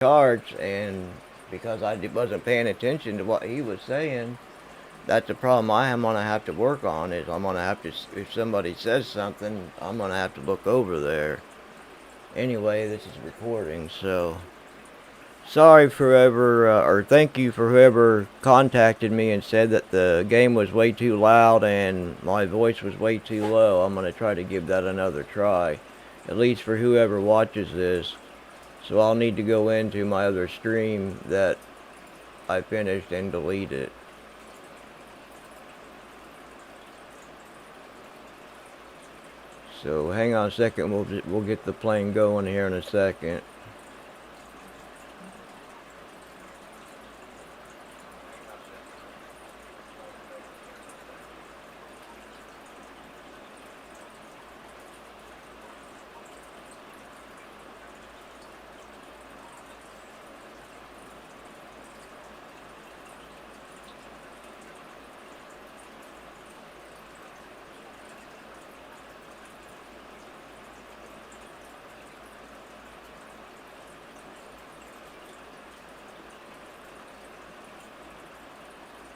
charts, and because I wasn't paying attention to what he was saying, that's the problem I'm gonna have to work on. Is I'm gonna have to, if somebody says something, I'm gonna have to look over there. Anyway, this is recording, so sorry for whoever, or thank you for whoever contacted me and said that the game was way too loud and my voice was way too low. I'm gonna try to give that another try, at least for whoever watches this. So I'll need to go into my other stream that I finished and delete it. So hang on a second, we'll get the plane going here in a second.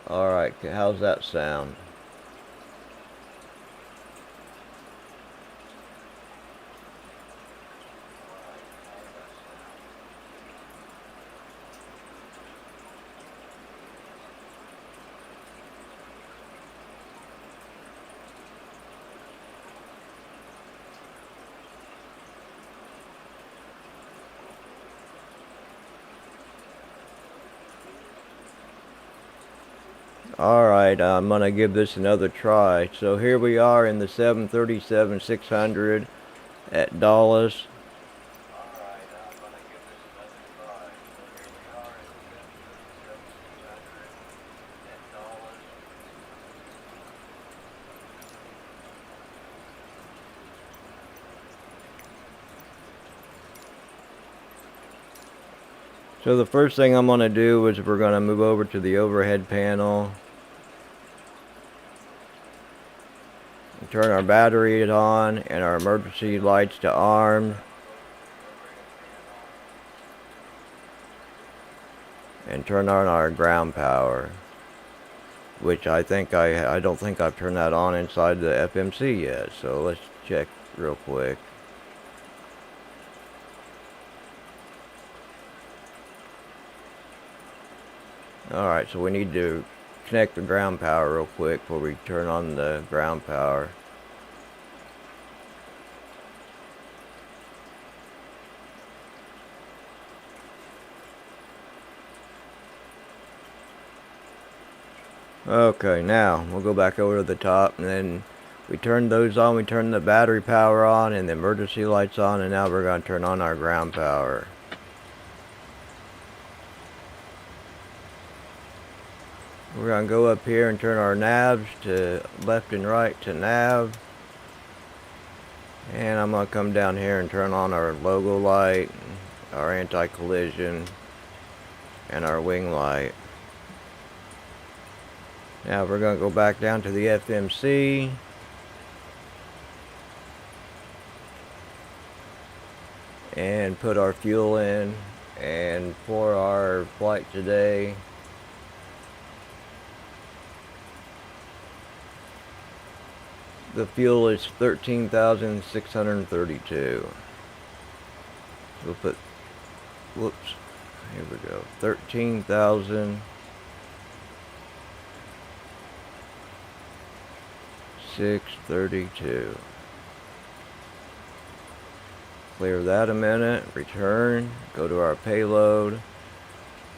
Alright, how's that sound? Alright, I'm gonna give this another try. So here we are in the 737-600 at Dallas. So the first thing I'm going to do is we're going to move over to the overhead panel. Turn our battery on and our emergency lights to armed. And turn on our ground power. Which I don't think I've turned that on inside the FMC yet. So let's check real quick. Alright, so we need to connect the ground power real quick before we turn on the ground power. Okay, now we'll go back over to the top, and then we turn those on. We turn the battery power on and the emergency lights on, and now we're going to turn on our ground power. We're going to go up here and turn our navs to left and right to nav. And I'm going to come down here and turn on our logo light, our anti-collision, and our wing light. Now we're going to go back down to the FMC. And put our fuel in. And for our flight today, the fuel is 13,632. We'll put, whoops, here we go, 13,632. Clear that a minute, return, go to our payload,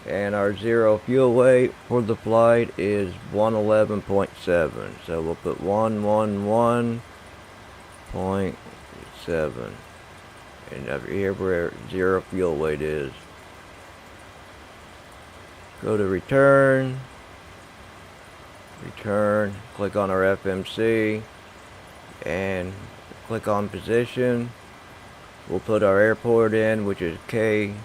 and our zero fuel weight for the flight is 111.7. So we'll put 111.7. And over here where zero fuel weight is. Go to return. Return. Click on our FMC. And click on position. We'll put our airport in, which is KIAD.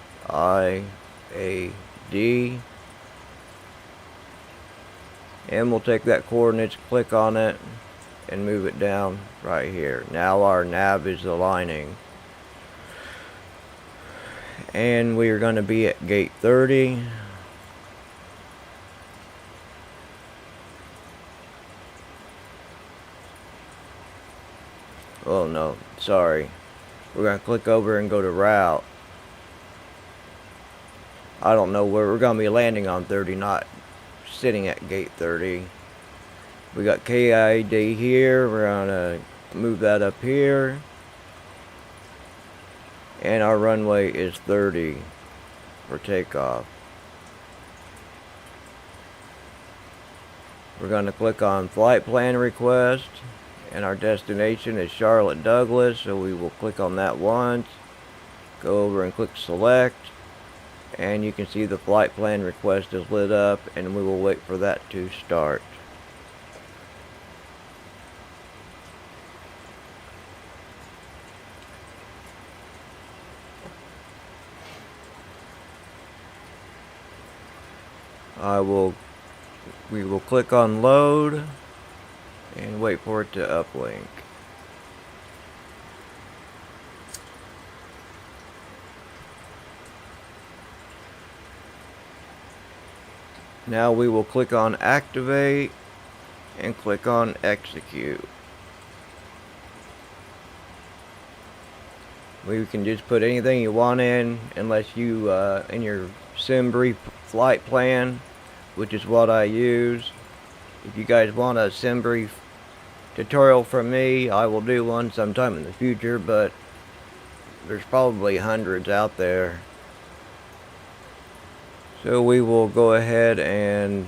And we'll take that coordinates, click on it, and move it down right here. Now our nav is aligning. And we are going to be at gate 30. Oh no, sorry. We're going to click over and go to route. I don't know where we're going to be landing on 30, not sitting at gate 30. We got KID here. We're going to move that up here. And our runway is 30 for takeoff. We're going to click on flight plan request, and our destination is Charlotte Douglas, so we will click on that once, go over and click select, and you can see the flight plan request is lit up, and we will wait for that to start. We will click on load and wait for it to uplink. Now we will click on activate and click on execute. We can just put anything you want in, unless you in your sim brief flight plan, which is what I use. If you guys want a sim brief tutorial from me, I will do one sometime in the future, but there's probably hundreds out there. So we will go ahead and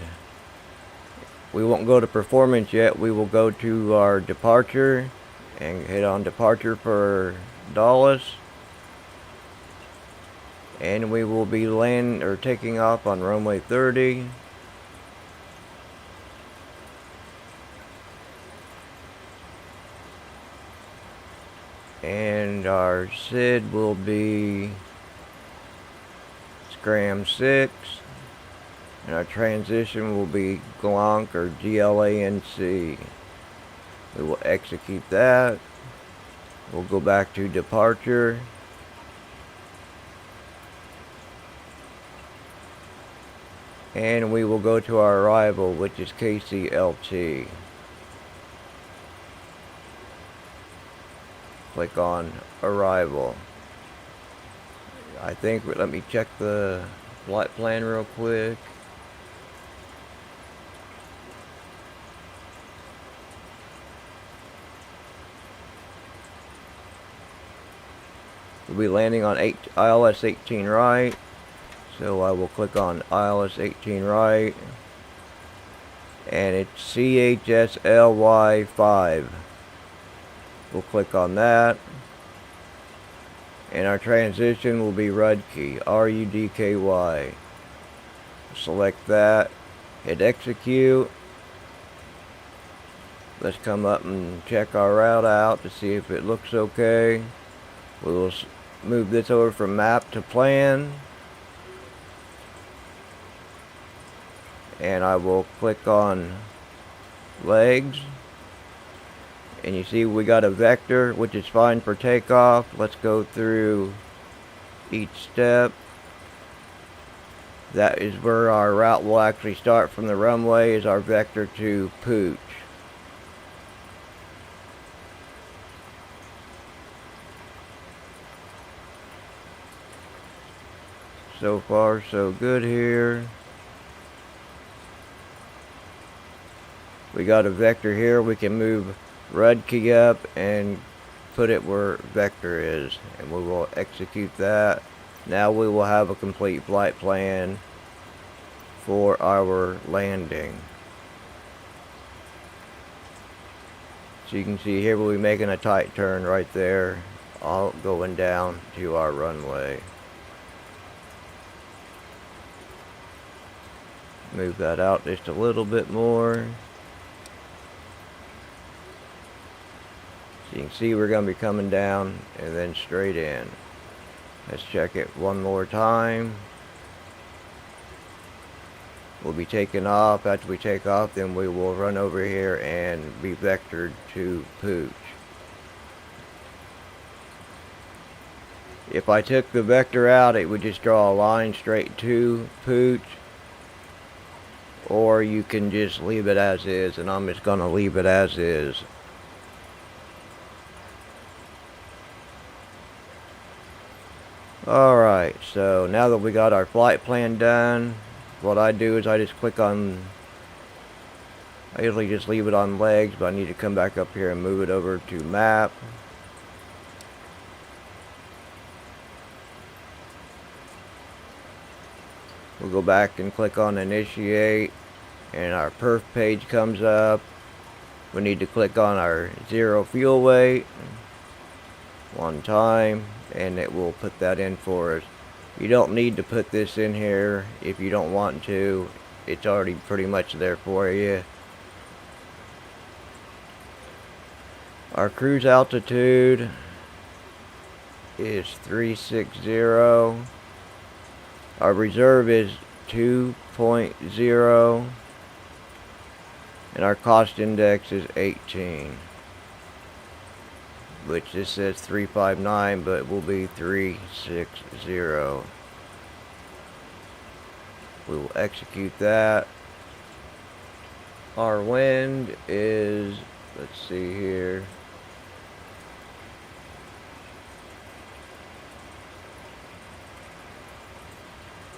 we won't go to performance yet. We will go to our departure and hit on departure for Dallas, and we will be taking off on runway 30. And our SID will be Scram 6, and our transition will be GLANC or GLANC. We will execute that. We'll go back to departure. And we will go to our arrival, which is KCLT. Click on arrival. I think, let me check the flight plan real quick. We'll be landing on ILS 18 right. So I will click on ILS 18 right. And it's CHSLY 5. We'll click on that. And our transition will be Rudky, RUDKY. Select that. Hit execute. Let's come up and check our route out to see if it looks okay. We will move this over from map to plan. And I will click on legs. And you see we got a vector, which is fine for takeoff. Let's go through each step. That is where our route will actually start from the runway, is our vector to Pooch. So far so good here. We got a vector here. We can move Rudky up and put it where vector is, and we will execute that. Now we will have a complete flight plan for our landing. So you can see here we'll be making a tight turn right there, all going down to our runway. Move that out just a little bit more. So you can see we're going to be coming down and then straight in. Let's check it one more time. We'll be taking off. After we take off, then we will run over here and be vectored to Pooch. If I took the vector out, it would just draw a line straight to pooch. Or you can just leave it as is, and I'm just going to leave it as is. Alright, so now that we got our flight plan done, what I do is I just click on, I usually just leave it on legs, but I need to come back up here and move it over to map. We'll go back and click on initiate, and our perf page comes up. We need to click on our 0 fuel weight one time, and it will put that in for us. You don't need to put this in here if you don't want to. It's already pretty much there for you. Our cruise altitude is 360. Our reserve is 2.0, and our cost index is 18, which this says 359, but will be 360. We will execute that. Our wind is, let's see here,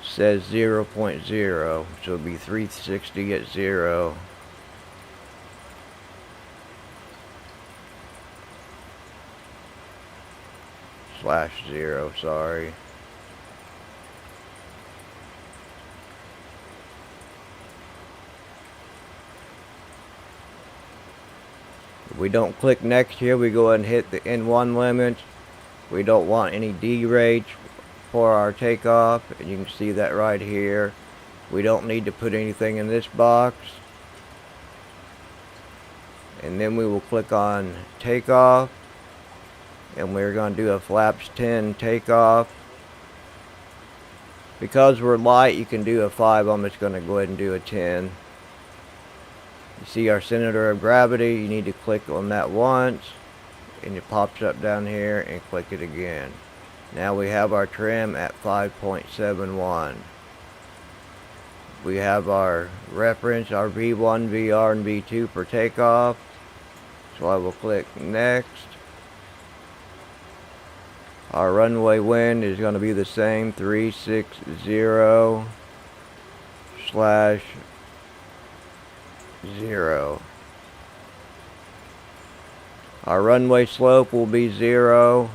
says 0.0, so it'll be 360 at 0. /0, sorry. If we don't click next here, we go ahead and hit the N1 limit. We don't want any derates for our takeoff, and you can see that right here. We don't need to put anything in this box. And then we will click on takeoff, and we're going to do a flaps 10 takeoff. Because we're light, you can do a 5. I'm just going to go ahead and do a 10. You see our center of gravity. You need to click on that once, and it pops up down here, and click it again. Now we have our trim at 5.71. We have our reference, our V1, VR, and V2 for takeoff. So I will click next. Our runway wind is going to be the same, 360/0. Our runway slope will be 0.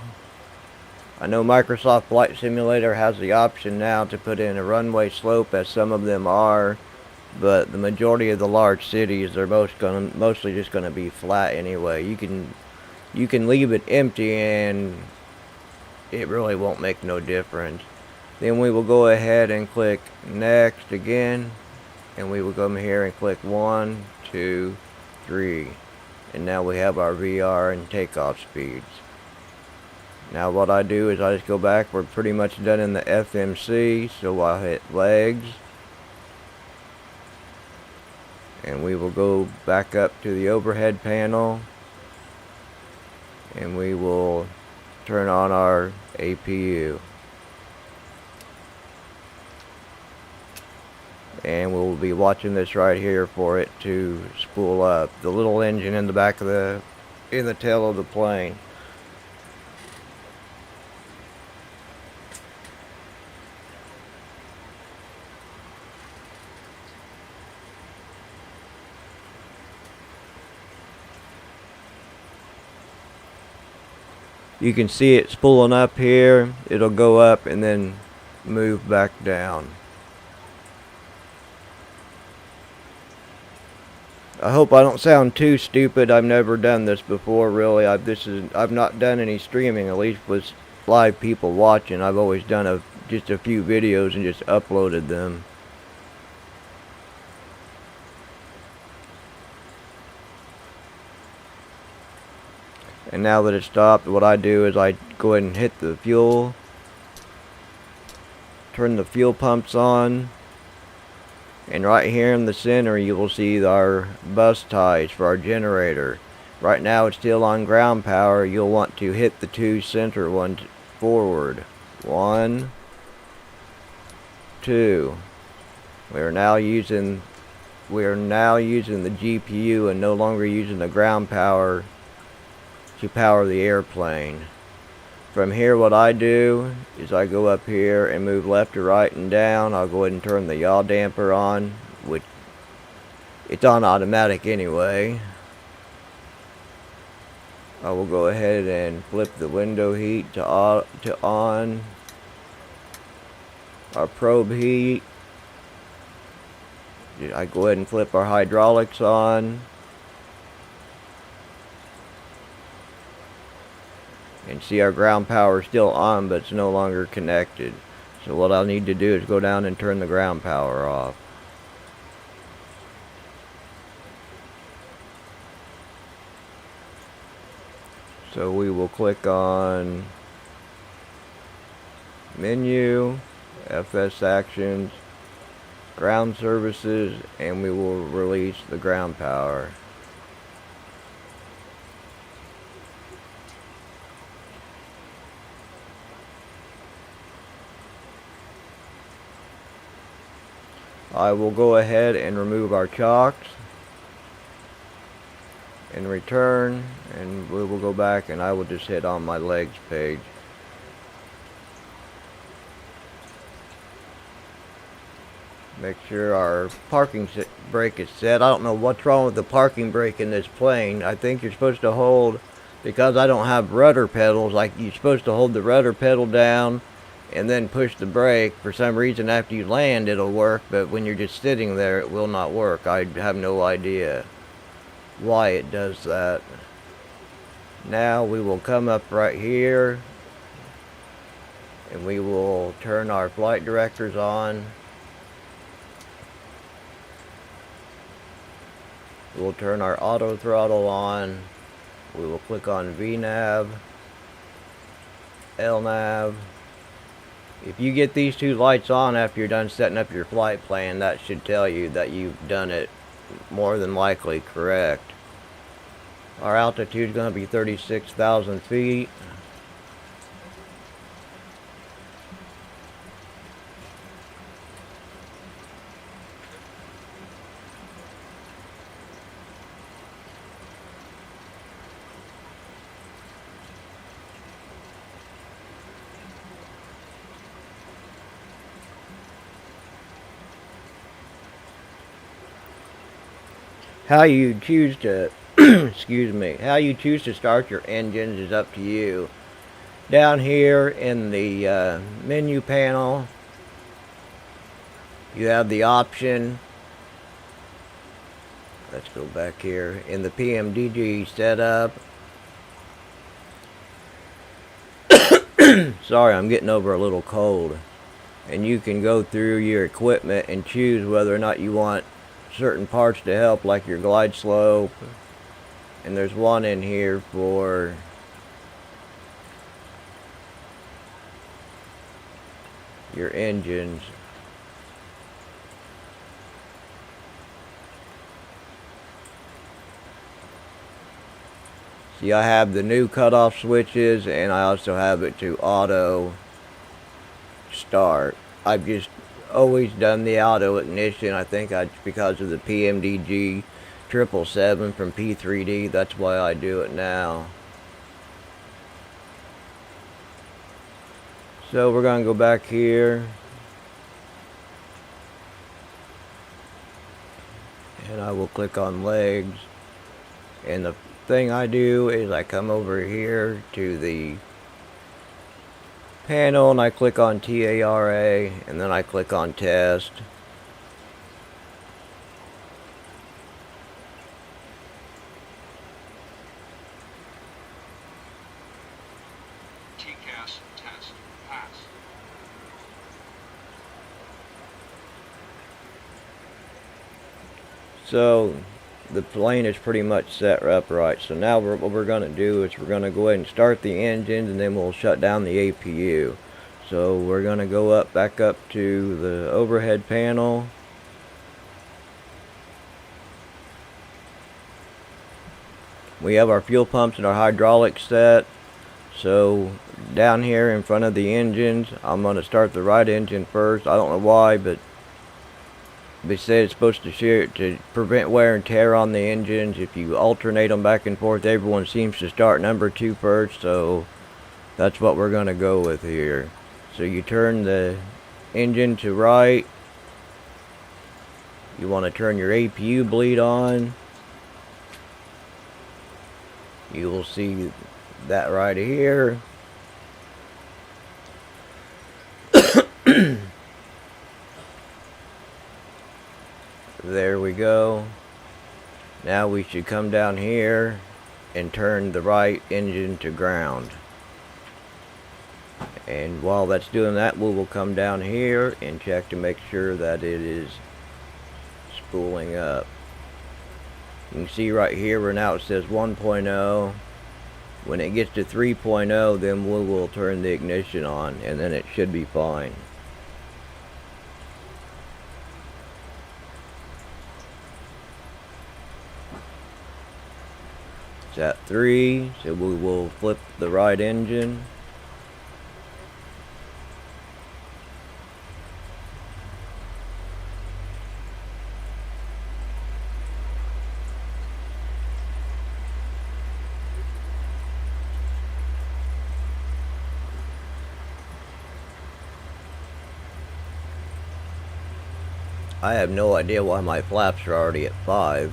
I know Microsoft Flight Simulator has the option now to put in a runway slope, as some of them are, but the majority of the large cities are mostly just going to be flat anyway. You can leave it empty and it really won't make no difference. Then we will go ahead and click next again, and we will come here and click 1, 2, 3, and now we have our VR and takeoff speeds. Now what I do is I just go back. We're pretty much done in the FMC, so I'll hit legs, and we will go back up to the overhead panel, and we will turn on our APU, and we'll be watching this right here for it to spool up. The little engine in the back of the tail of the plane. You can see it spooling up here. It'll go up and then move back down. I hope I don't sound too stupid. I've never done this before, really. I've not done any streaming, at least with live people watching. I've always done just a few videos and just uploaded them. And now that it's stopped, what I do is I go ahead and hit the fuel, turn the fuel pumps on, and right here in the center you will see our bus ties for our generator. Right now it's still on ground power. You'll want to hit the 2 center ones forward. 1, 2. We are now using the GPU and no longer using the ground power to power the airplane. From here, what I do is I go up here and move left to right and down. I'll go ahead and turn the yaw damper on, which it's on automatic anyway. I will go ahead and flip the window heat to on. Our probe heat. I go ahead and flip our hydraulics on. And see our ground power is still on, but it's no longer connected. So what I'll need to do is go down and turn the ground power off. So we will click on Menu, FS Actions, Ground Services, and we will release the ground power. I will go ahead and remove our chocks and return, and we will go back and I will just hit on my legs page. Make sure our parking brake is set. I don't know what's wrong with the parking brake in this plane. I think you're supposed to hold, because I don't have rudder pedals, like you're supposed to hold the rudder pedal down and then push the brake. For some reason after you land it'll work, but when you're just sitting there it will not work. I have no idea why it does that. Now we will come up right here and we will turn our flight directors on. We'll turn our auto throttle on. We will click on VNAV, LNAV. If you get these two lights on after you're done setting up your flight plan, that should tell you that you've done it more than likely correct. Our altitude is going to be 36,000 feet. How you choose to excuse me, how you choose to start your engines is up to you. Down here in the menu panel, you have the option, let's go back here, in the pmdg setup. Sorry, I'm getting over a little cold. And you can go through your equipment and choose whether or not you want certain parts to help, like your glide slope, and there's one in here for your engines. See, I have the new cutoff switches, and I also have it to auto start. I've just always done the auto ignition. I think it's because of the pmdg 777 from P3D. That's why I do it now. So we're going to go back here, and I will click on legs, and the thing I do is I come over here to the panel and I click on TARA, and then I click on test. TCAS test pass. So the plane is pretty much set up right. So now what we're going to do is we're going to go ahead and start the engines, and then we'll shut down the APU. So we're going to go back up to the overhead panel. We have our fuel pumps and our hydraulics set. So down here in front of the engines. I'm going to start the right engine first. I don't know why, but they said it's supposed to prevent wear and tear on the engines. If you alternate them back and forth, everyone seems to start number 2 first, so that's what we're going to go with here. So you turn the engine to right. You want to turn your APU bleed on. You will see that right here. There we go. Now we should come down here and turn the right engine to ground. And while that's doing that, we will come down here and check to make sure that it is spooling up. You can see right here where now it says 1.0. When it gets to 3.0, then we will turn the ignition on, and then it should be fine. It's at 3, so we will flip the right engine. I have no idea why my flaps are already at 5.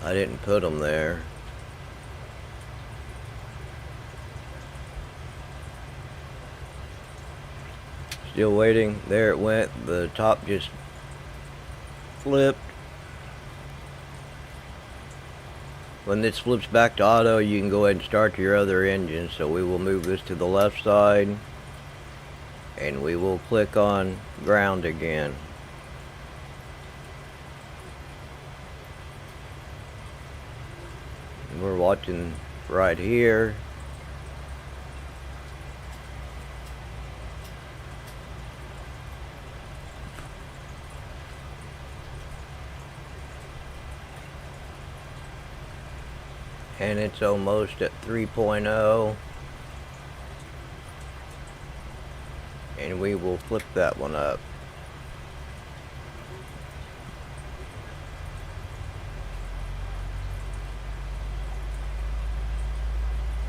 I didn't put them there. Still waiting. There it went. The top just flipped. When this flips back to auto, you can go ahead and start your other engine. So we will move this to the left side, and we will click on ground again. We're watching right here. And it's almost at 3.0. And we will flip that one up.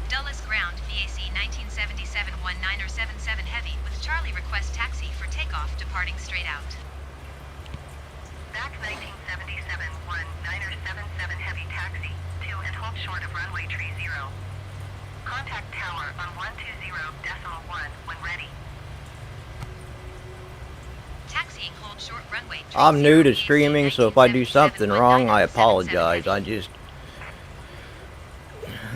Dulles Ground, VAC 1977-19 Heavy, with Charlie request taxi for takeoff, departing straight out. Back 1977-19 Heavy taxi, to and hold short of runway tree 0. Contact tower on 120.1 when ready. Taxiing, hold short runway tree I'm new 0, to streaming, so if I do something wrong, I apologize.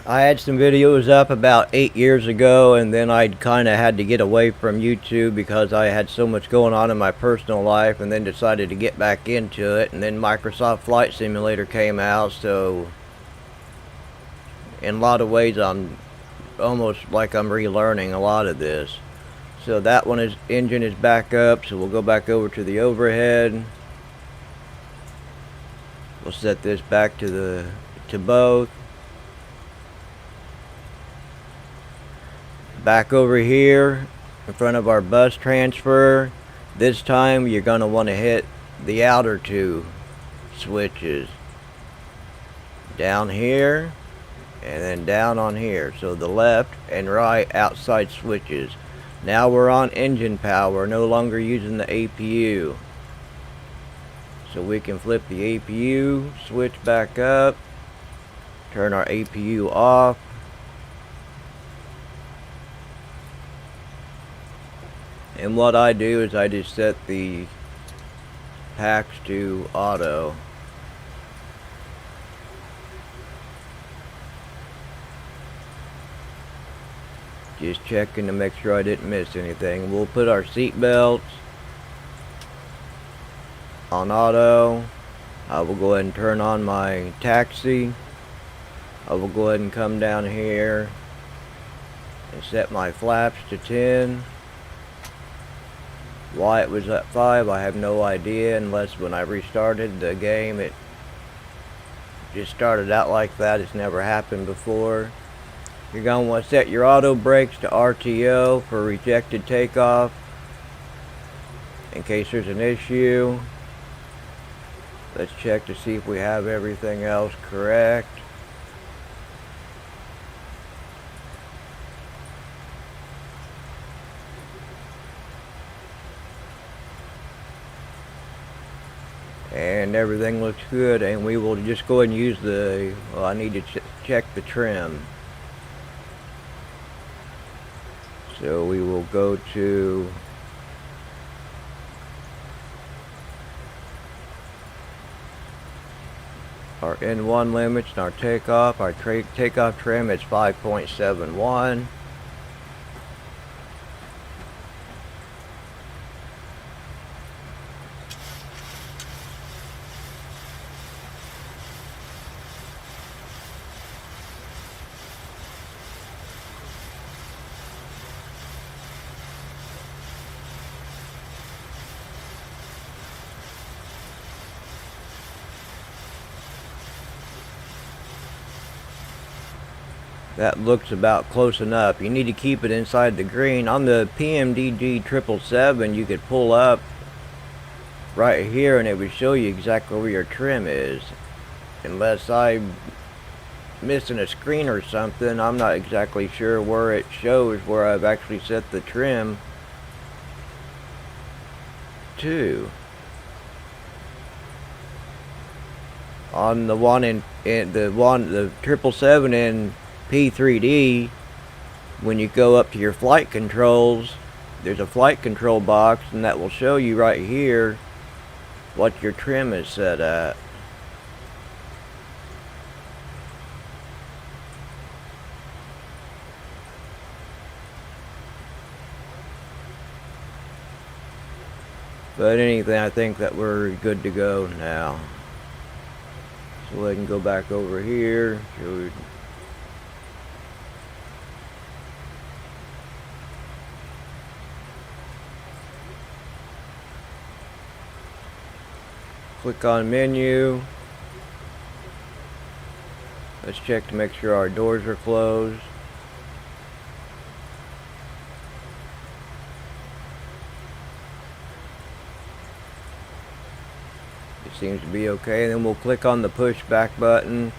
I had some videos up about 8 years ago, and then I kind of had to get away from YouTube because I had so much going on in my personal life, and then decided to get back into it. And then Microsoft Flight Simulator came out, so in a lot of ways I'm almost like I'm relearning a lot of this. So that one is engine is back up, so we'll go back over to the overhead. We'll set this back to both. Back over here in front of our bus transfer. This time you're going to want to hit the outer 2 switches. Down here and then down on here. So the left and right outside switches. Now we're on engine power, no longer using the APU. So we can flip the APU, switch back up, turn our APU off. And what I do is I just set the packs to auto. Just checking to make sure I didn't miss anything. We'll put our seat belts on auto. I will go ahead and turn on my taxi. I will go ahead and come down here and set my flaps to 10. Why it was at 5, I have no idea, unless when I restarted the game it just started out like that. It's never happened before. You're going to want to set your auto brakes to RTO for rejected takeoff in case there's an issue. Let's check to see if we have everything else correct. And everything looks good, and we will just go ahead and use the, well, I need to check the trim. So we will go to our N1 limits and our takeoff. Our takeoff trim is 5.71. That looks about close enough. You need to keep it inside the green. On the pmdg 777, you could pull up right here and it would show you exactly where your trim is. Unless I'm missing a screen or something, I'm not exactly sure where it shows where I've actually set the trim to. On the one in the 777 in P3D, when you go up to your flight controls, there's a flight control box, and that will show you right here what your trim is set at. But anything, I think that we're good to go now. So we can go back over here. Click on menu. Let's check to make sure our doors are closed. It seems to be okay. And then we'll click on the push back button.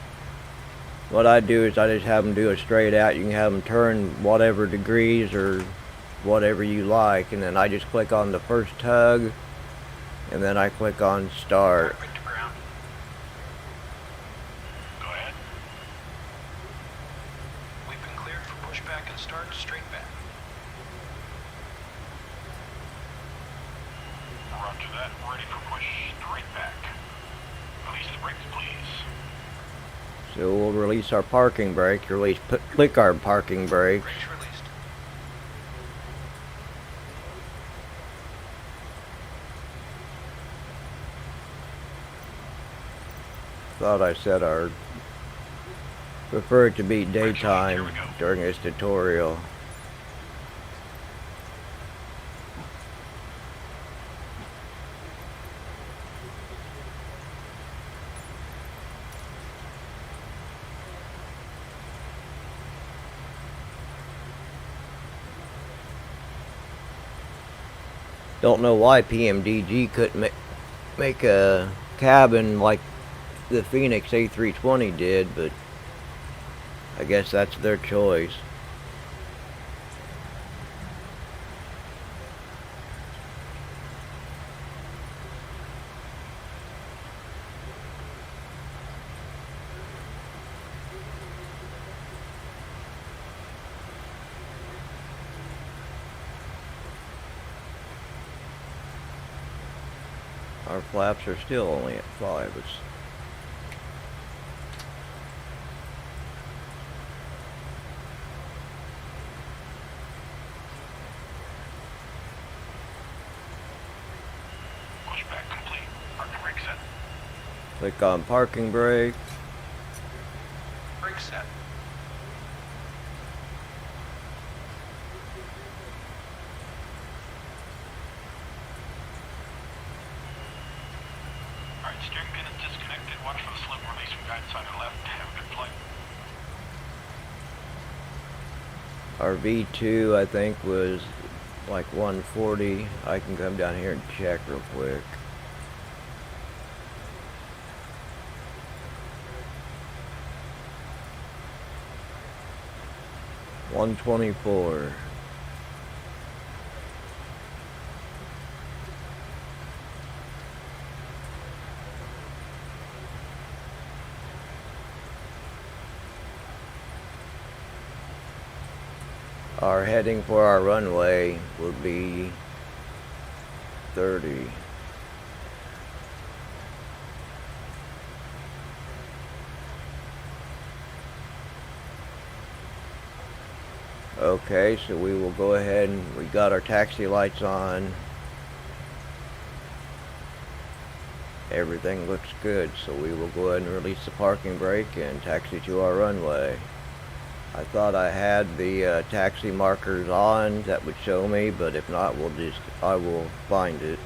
What I do is I just have them do it straight out. You can have them turn whatever degrees or whatever you like. And then I just click on the first tug. And then I click on start. Go ahead. We've been cleared for pushback and start straight back. Roger that. Ready for push straight back. Release the brakes, please. So we'll release our parking brake. Click our parking brakes. Brakes released. Thought I said our prefer it to be daytime during this tutorial. Don't know why pmdg couldn't make a cabin like the Phoenix A320 did, but I guess that's their choice. Our flaps are still only at 5. Pushback complete. Parking brake set. Click on parking brake. Brake set. Alright, steering pin is disconnected. Watch for the slip release from guidance on your left. Have a good flight. Our V2, I think, was like 140. I can come down here and check real quick. $124. Our heading for our runway will be 30. Okay, so we will go ahead and we got our taxi lights on. Everything looks good, so we will go ahead and release the parking brake and taxi to our runway. I thought I had the taxi markers on that would show me, but if not, I will find it.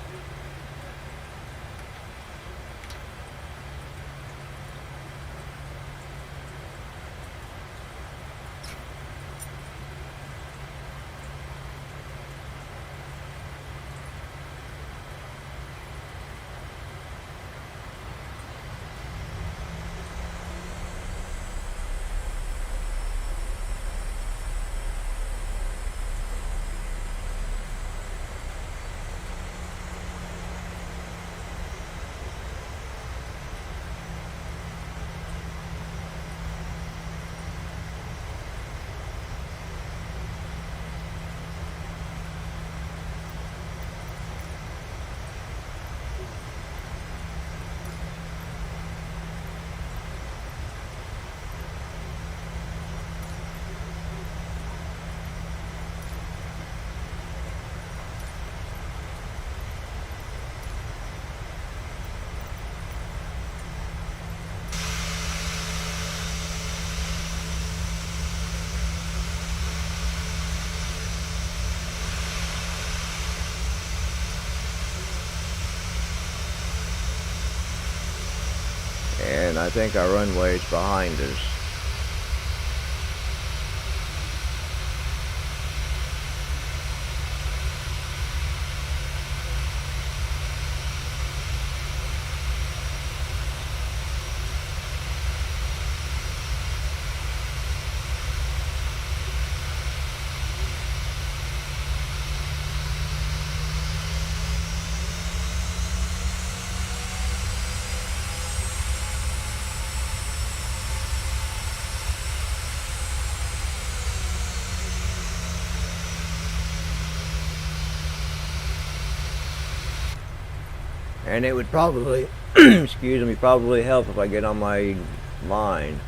And I think our runway is behind us. And it would probably, excuse me, probably help if I get on my line.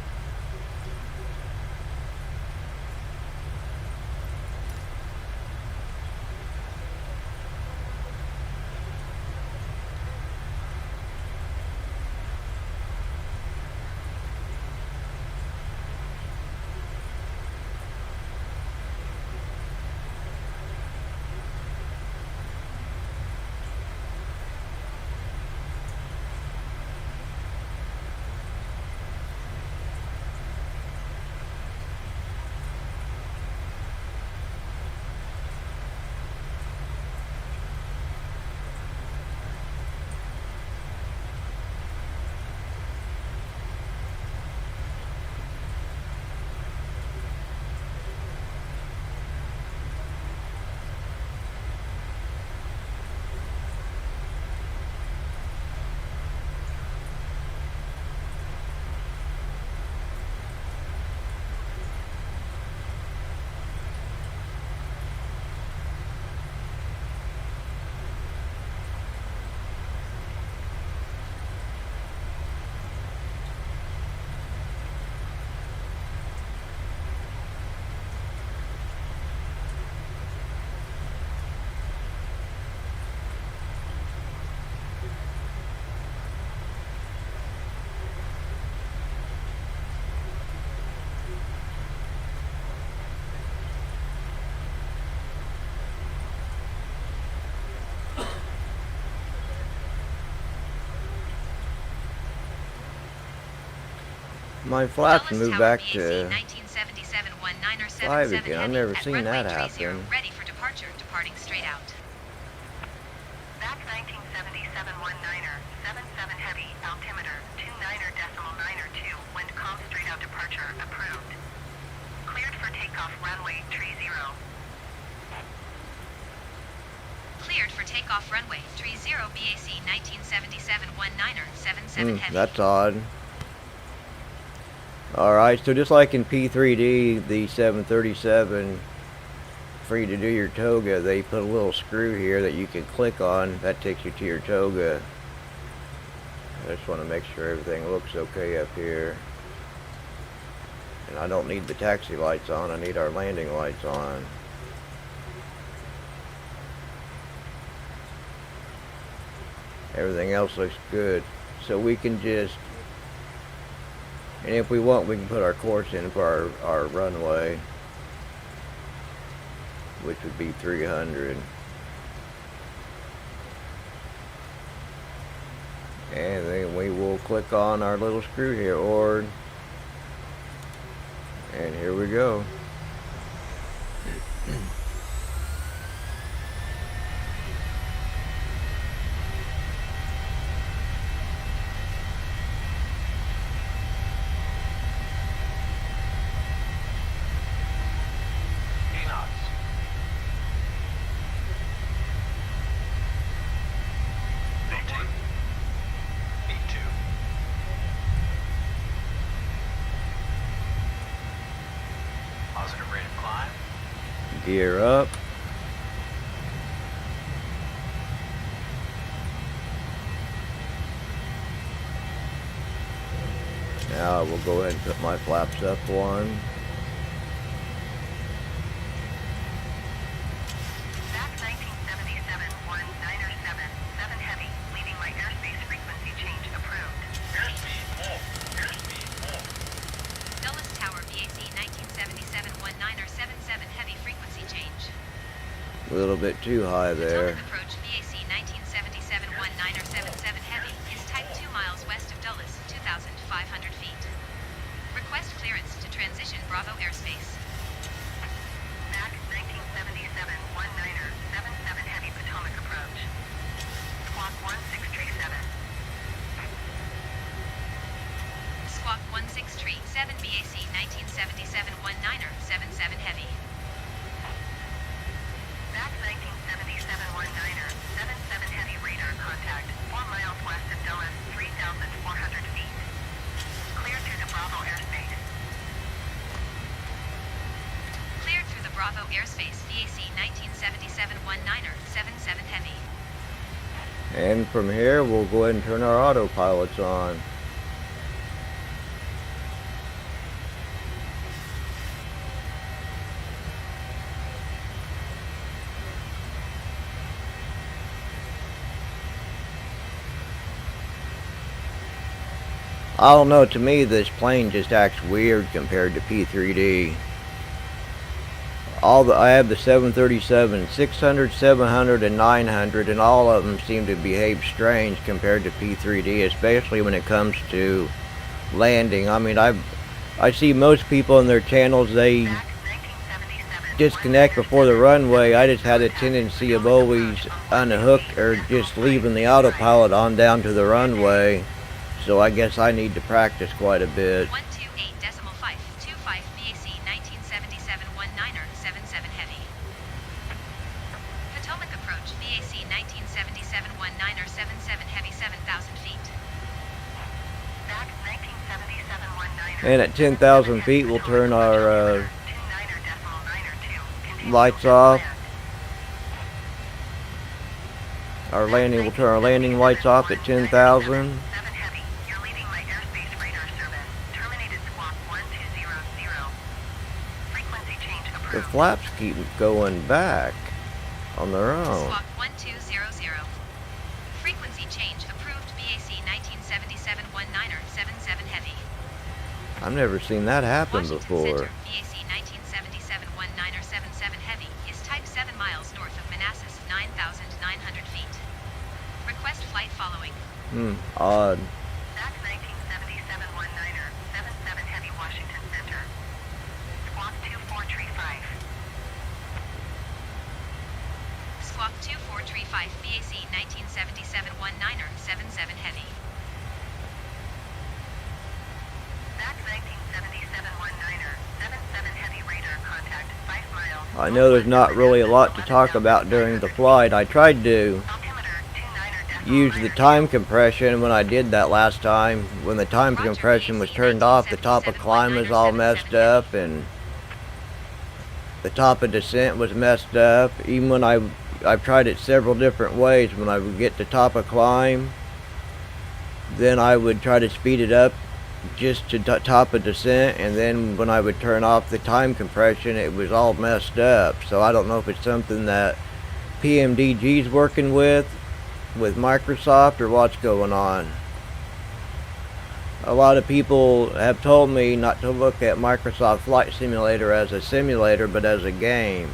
My flaps Dulles moved Tower back BAC to 1977-19 1977 5 again. I've Heavy never at seen runway that 30, happen. ready for departure, departing straight out. Back 1977-19er, 77 Heavy, altimeter 29.902, wind calm straight out departure, approved. Cleared for takeoff runway 30. Cleared for takeoff runway 30 BAC 1977-19er, 77 Heavy. That's odd. Alright, so just like in P3D, the 737, for you to do your toga, they put a little screw here that you can click on. That takes you to your toga. I just want to make sure everything looks okay up here. And I don't need the taxi lights on, I need our landing lights on. Everything else looks good. So we can just, and if we want, we can put our course in for our runway, which would be 300. And then we will click on our little screw here, Ord. And here we go. Positive rate of climb. Gear up. Now we'll go ahead and put my flaps up one. Back 1977-19er 7 Heavy, leaving my airspace frequency change approved. Airspeed full. Airspeed full. Dulles Tower BAC 1977-19er, 77 Heavy frequency change. A little bit too high there. Potomac approach BAC 1977-19er, 77 Heavy is type 2 miles west of Dulles, 2,500 feet. Request clearance to transition Bravo airspace. Back 1977-19er 77 Heavy, Potomac approach. Squawk 1637. Squawk 1637 BAC 1977-19er, 77 Heavy. Back 1977-19er 77 Heavy, radar contact 4 miles west of Dulles, 3,400 feet. Clear through the Bravo airspace. Cleared through the Bravo airspace BAC 1977-19er, 77 Heavy. And from here, we'll go ahead and turn our autopilots on. I don't know, to me this plane just acts weird compared to P3D. I have the 737, 600, 700, and 900, and all of them seem to behave strange compared to P3D, especially when it comes to landing. I mean, I see most people in their channels, they Back 1977 disconnect before the runway. I just had a tendency of always unhooked or just leaving the autopilot on down to the runway. So I guess I need to practice quite a bit. 128.525 BAC 1977-19er, 77 Heavy. Potomac approach BAC 1977-19er, 77 Heavy, 7,000 feet. Back 1977-19er. And at 10,000 feet, we'll turn our 29.902. lights off. We'll turn our landing lights off at 10,000. 7 Heavy, you're leaving my airspace radar service. Terminated squawk 1200. Frequency change The approved. flaps keep going back on their own. Squawk 1200. Frequency change approved BAC 1977-19er, 77 Heavy. I've never seen that happen Washington before. Center BAC 1977-19er, 77 Heavy is type 7 miles north of Manassas, 9,900 feet. Request flight following. Odd. Back 1977-19er. 77 Heavy, Washington Center. Squawk 249. 19er 77 Heavy. Back 1977-19er, 77 Heavy Radar contact, 5 miles. I know there's not really a lot to talk about during the flight. I tried to Altimeter 29er use the time compression when I did that last time. When the time compression was turned off, the top of climb was all messed up and the top of descent was messed up. Even when I've tried it several different ways. When I would get to top of climb, then I would try to speed it up just to top of descent, and then when I would turn off the time compression, it was all messed up. So I don't know if it's something that pmdg is working with Microsoft or what's going on. A lot of people have told me not to look at Microsoft Flight Simulator as a simulator but as a game.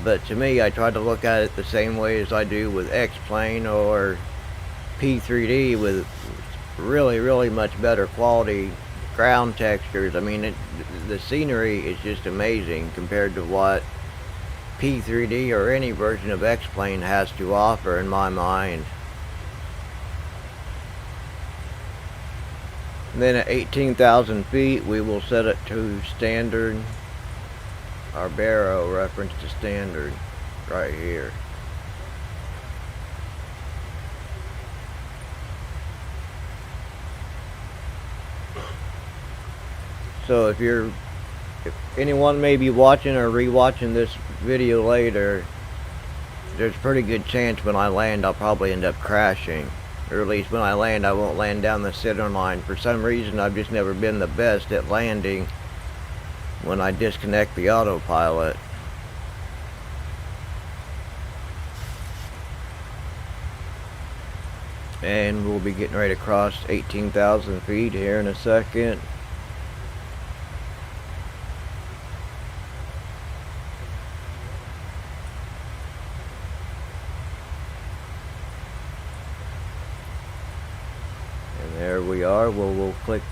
But to me, I try to look at it the same way as I do with X-Plane or P3D, with really much better quality ground textures. I mean, the scenery is just amazing compared to what P3D or any version of X-Plane has to offer in my mind. And then at 18,000 feet we will set it to standard. Our barrow reference to standard right here. So if anyone may be watching or rewatching this video later, there's a pretty good chance when I land I'll probably end up crashing. Or at least when I land, I won't land down the center line. For some reason, I've just never been the best at landing when I disconnect the autopilot. And we'll be getting ready to cross 18,000 feet here in a second. And there we are. We'll click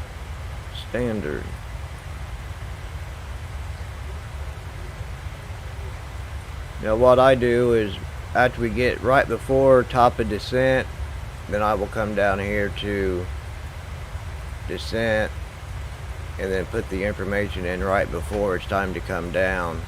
standard. Now what I do is, after we get right before top of descent, then I will come down here to descent and then put the information in right before it's time to come down.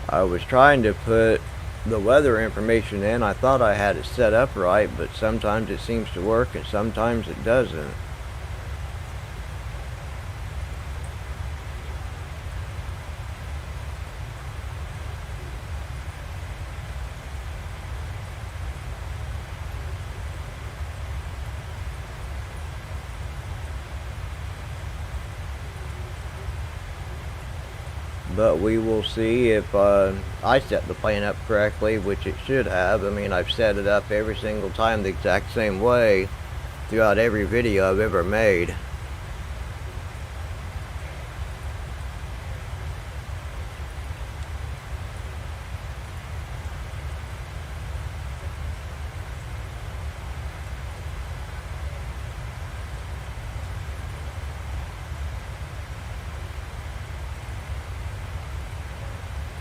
I was trying to put the weather information in. I thought I had it set up right, but sometimes it seems to work and sometimes it doesn't. But we will see if I set the plane up correctly, which it should have. I mean, I've set it up every single time the exact same way throughout every video I've ever made.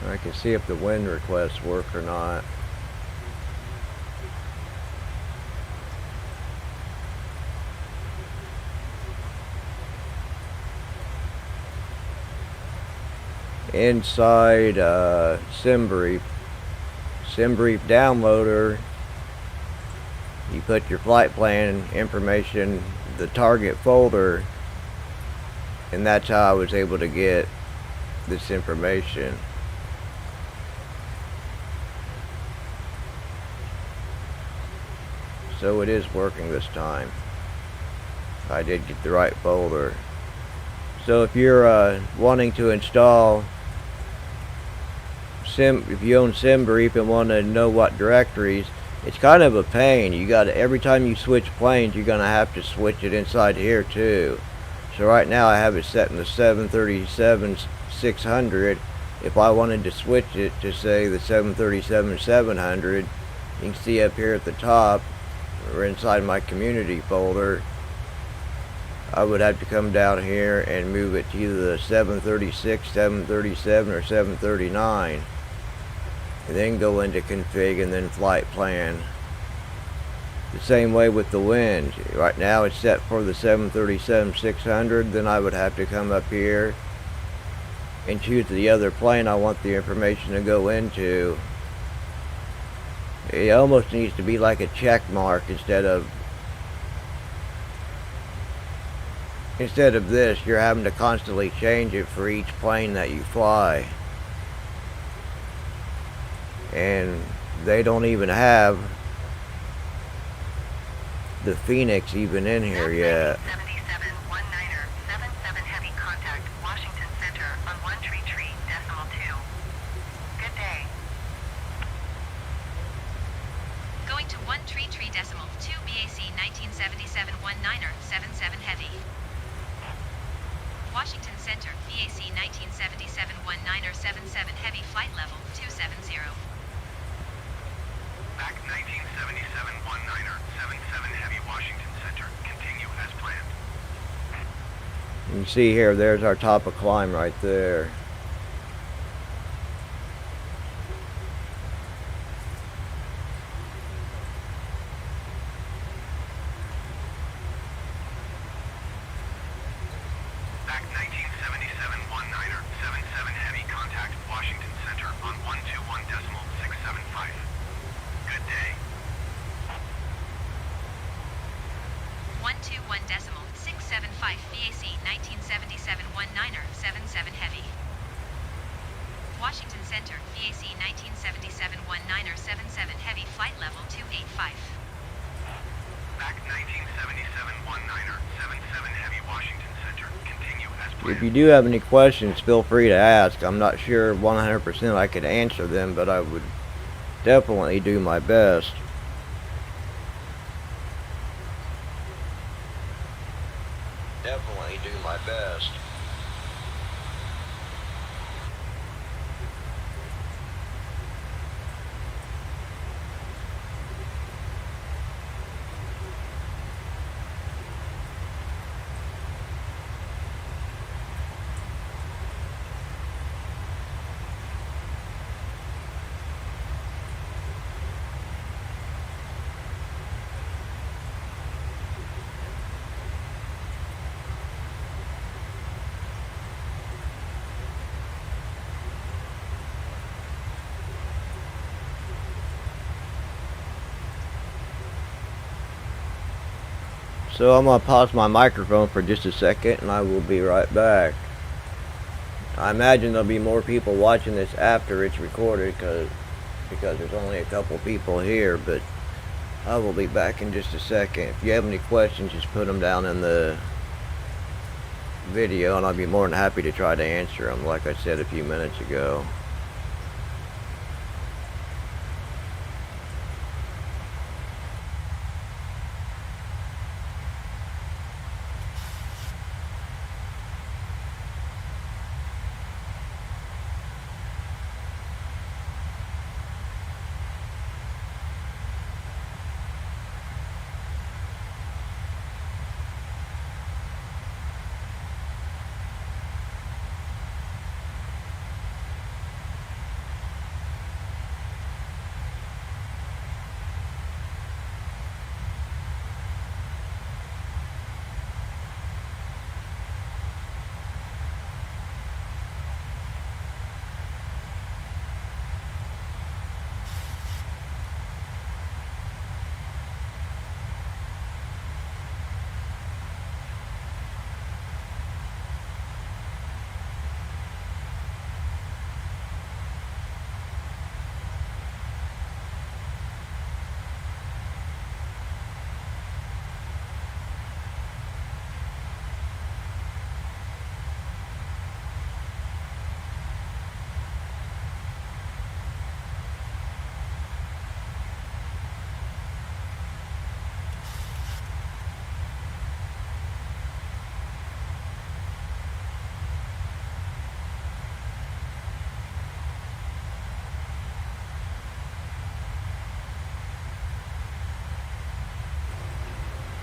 I can see if the wind requests work or not. Inside SimBrief downloader, you put your flight plan information, the target folder, and that's how I was able to get this information. So it is working this time. I did get the right folder. So if you're wanting to install if you own SimBrief and want to know what directories, it's kind of a pain. You got to, every time you switch planes, you're gonna have to switch it inside here too. So right now I have it set in the 737-600. If I wanted to switch it to say the 737-700, you can see up here at the top or inside my community folder, I would have to come down here and move it to either the 736, 737, or 739, and then go into config and then flight plan. The same way with the wind. Right now it's set for the 737-600. Then I would have to come up here and choose the other plane I want the information to go into. It almost needs to be like a check mark instead of this. You're having to constantly change it for each plane that you fly, and they don't even have the Phoenix even in here yet. 7719er, 77 heavy contact, Washington Center on 133.2. Good day. Going to 133.2 BAC 1977-19er, 77 heavy. Washington Center, BAC 1977-19er, 77 heavy, flight level 270. Back 1977-19er, 77 heavy, Washington Center. Continue as planned. You can see here, there's our top of climb right there. Back 1977-19er, 77 heavy, contact Washington Center on 121.675. Good day. 121.675 BAC 1977-19er, 77 heavy. Washington Center, BAC 1977-19er, 77 heavy, flight level 285. Back 1977-19er, 77 heavy, Washington Center. Continue as planned. If you do have any questions, feel free to ask. I'm not sure 100% I could answer them, but I would definitely do my best. Definitely do my best. So I'm going to pause my microphone for just a second and I will be right back. I imagine there'll be more people watching this after it's recorded because there's only a couple people here, but I will be back in just a second. If you have any questions, just put them down in the video and I'll be more than happy to try to answer them like I said a few minutes ago.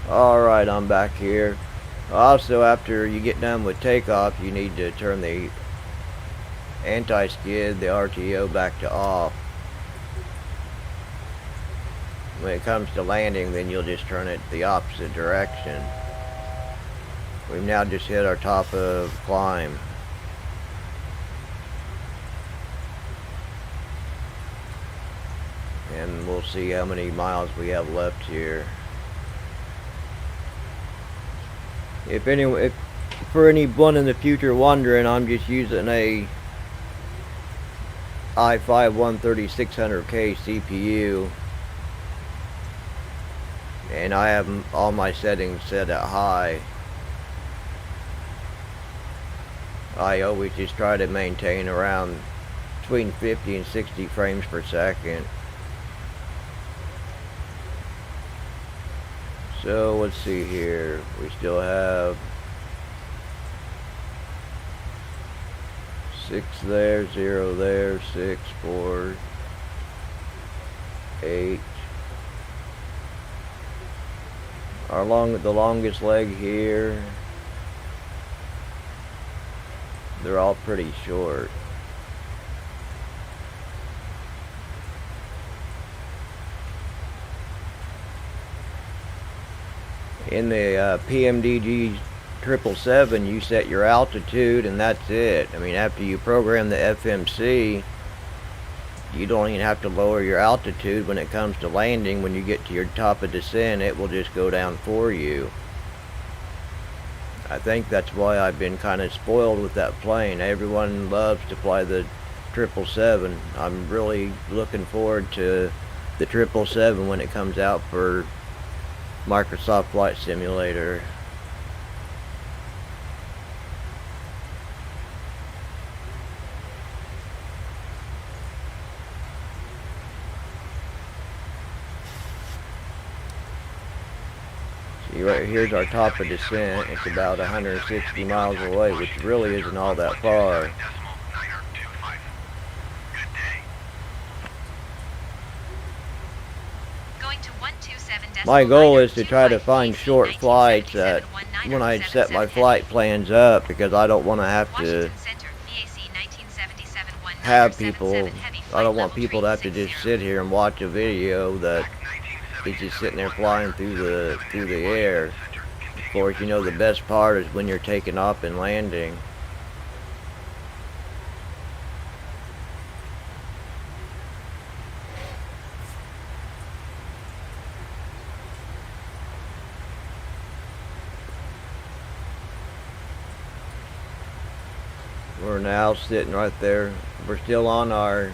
Alright, I'm back here. Also, after you get done with takeoff, you need to turn the anti-skid, the RTO, back to off. When it comes to landing, then you'll just turn it the opposite direction. We've now just hit our top of climb. And we'll see how many miles we have left here. If for anyone in the future wondering, I'm just using a i5 13600K CPU, and I have all my settings set at high. I always just try to maintain around between 50 and 60 frames per second. So let's see here, we still have 6 there, 0 there, 6, 4, 8. The longest leg here, they're all pretty short. In the pmdg 777, you set your altitude and that's it. I mean, after you program the FMC, you don't even have to lower your altitude when it comes to landing. When you get to your top of descent, it will just go down for you. I think that's why I've been kind of spoiled with that plane. Everyone loves to fly the 777. I'm really looking forward to the 777 when it comes out for Microsoft Flight Simulator. See, right here's our top of descent. It's about 160 miles away, which really isn't all that far. My goal is to try to find short flights that when I set my flight plans up, because I don't want to have to have people, I don't want people to have to just sit here and watch a video that is just sitting there flying through the air. Of course, you know, the best part is when you're taking off and landing. We're now sitting right there. We're still on our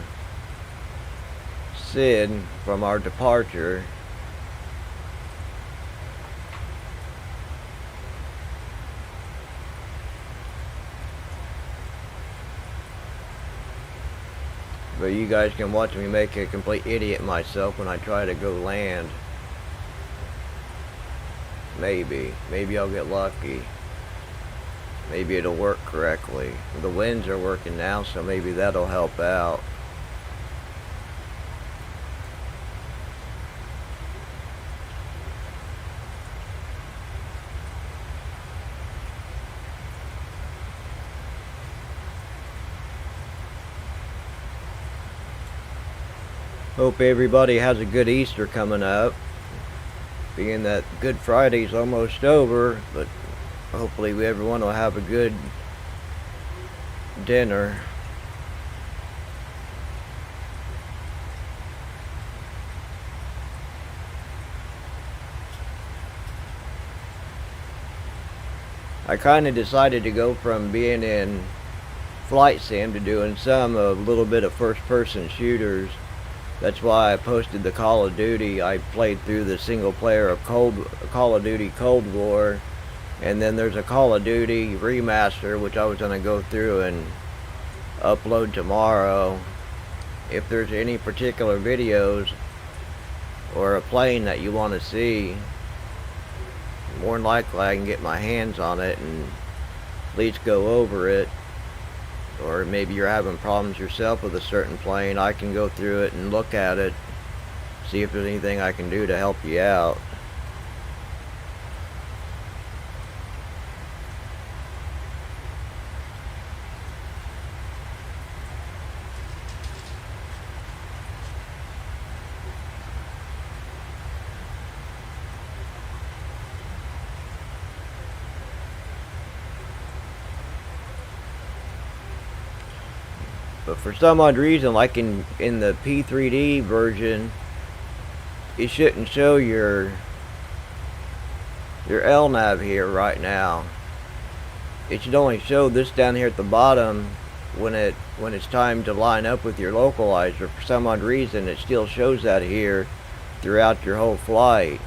SID from our departure. But you guys can watch me make a complete idiot myself when I try to go land. Maybe I'll get lucky. Maybe it'll work correctly. The winds are working now, so maybe that'll help out. Hope everybody has a good Easter coming up. Being that Good Friday's almost over, but hopefully everyone will have a good dinner. I kind of decided to go from being in flight sim to doing a little bit of first-person shooters. That's why I posted the Call of Duty. I played through the single player of Call of Duty Cold War. And then there's a Call of Duty remaster, which I was going to go through and upload tomorrow. If there's any particular videos or a plane that you want to see, more than likely I can get my hands on it and at least go over it. Or maybe you're having problems yourself with a certain plane, I can go through it and look at it, see if there's anything I can do to help you out. But for some odd reason, like in the P3D version, it shouldn't show your LNAV here right now. It should only show this down here at the bottom when it's time to line up with your localizer. For some odd reason, it still shows that here throughout your whole flight.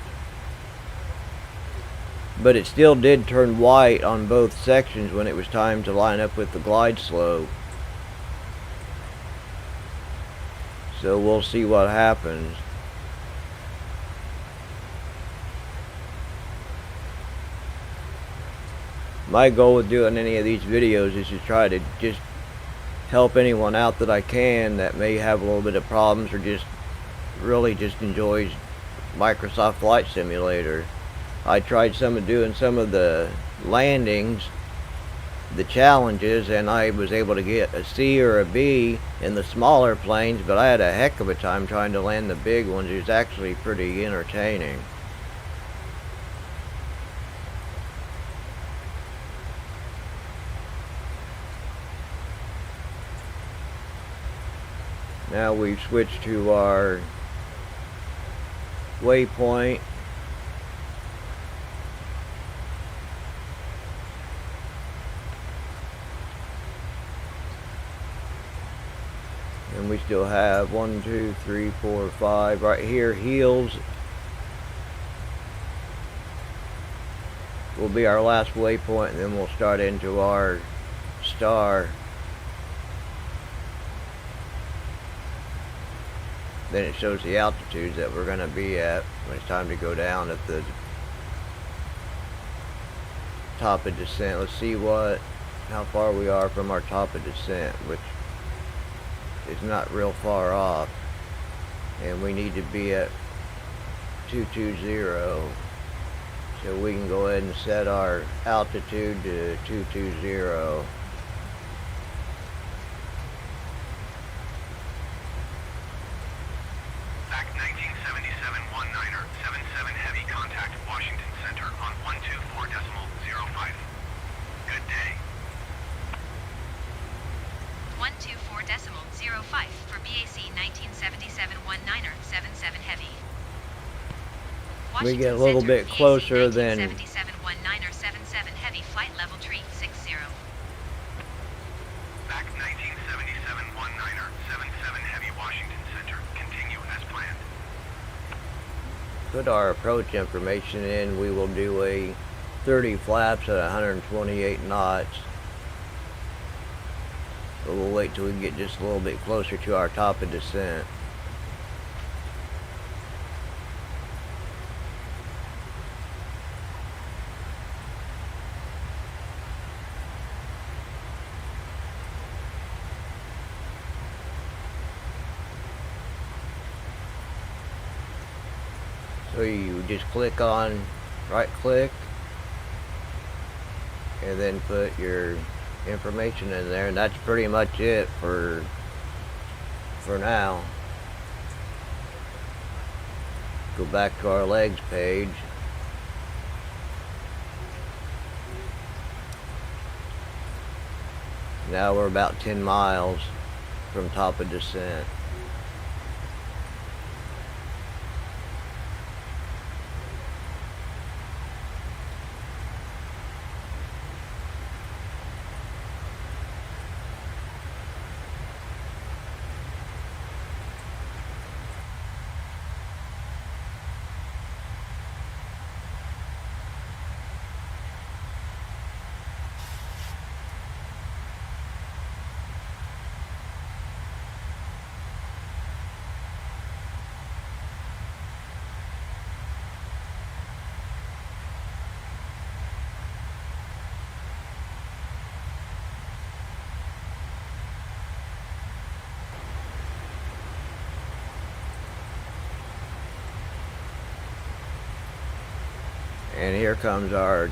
But it still did turn white on both sections when it was time to line up with the glide slope. So we'll see what happens. My goal with doing any of these videos is to try to just help anyone out that I can that may have a little bit of problems or just really just enjoys Microsoft Flight Simulator. I tried doing some of the landings, the challenges, and I was able to get a C or a B in the smaller planes, but I had a heck of a time trying to land the big ones. It was actually pretty entertaining. Now we've switched to our waypoint. And we still have 1, 2, 3, 4, 5 right here. Heels will be our last waypoint, and then we'll start into our star. Then it shows the altitudes that we're going to be at when it's time to go down at the top of descent. Let's see how far we are from our top of descent, which is not real far off. And we need to be at 220. So we can go ahead and set our altitude to 220. We get a little bit closer than 7719er 77 heavy flight level tree 60. Back 1977-19er 77 heavy Washington Center. Continue as planned. put our approach information in. We will do a 30 flaps at 128 knots. But we'll wait till we get just a little bit closer to our top of descent. So you just click on, right click, and then put your information in there, and that's pretty much it for now. Go back to our legs page. Now we're about 10 miles from top of descent. And here comes our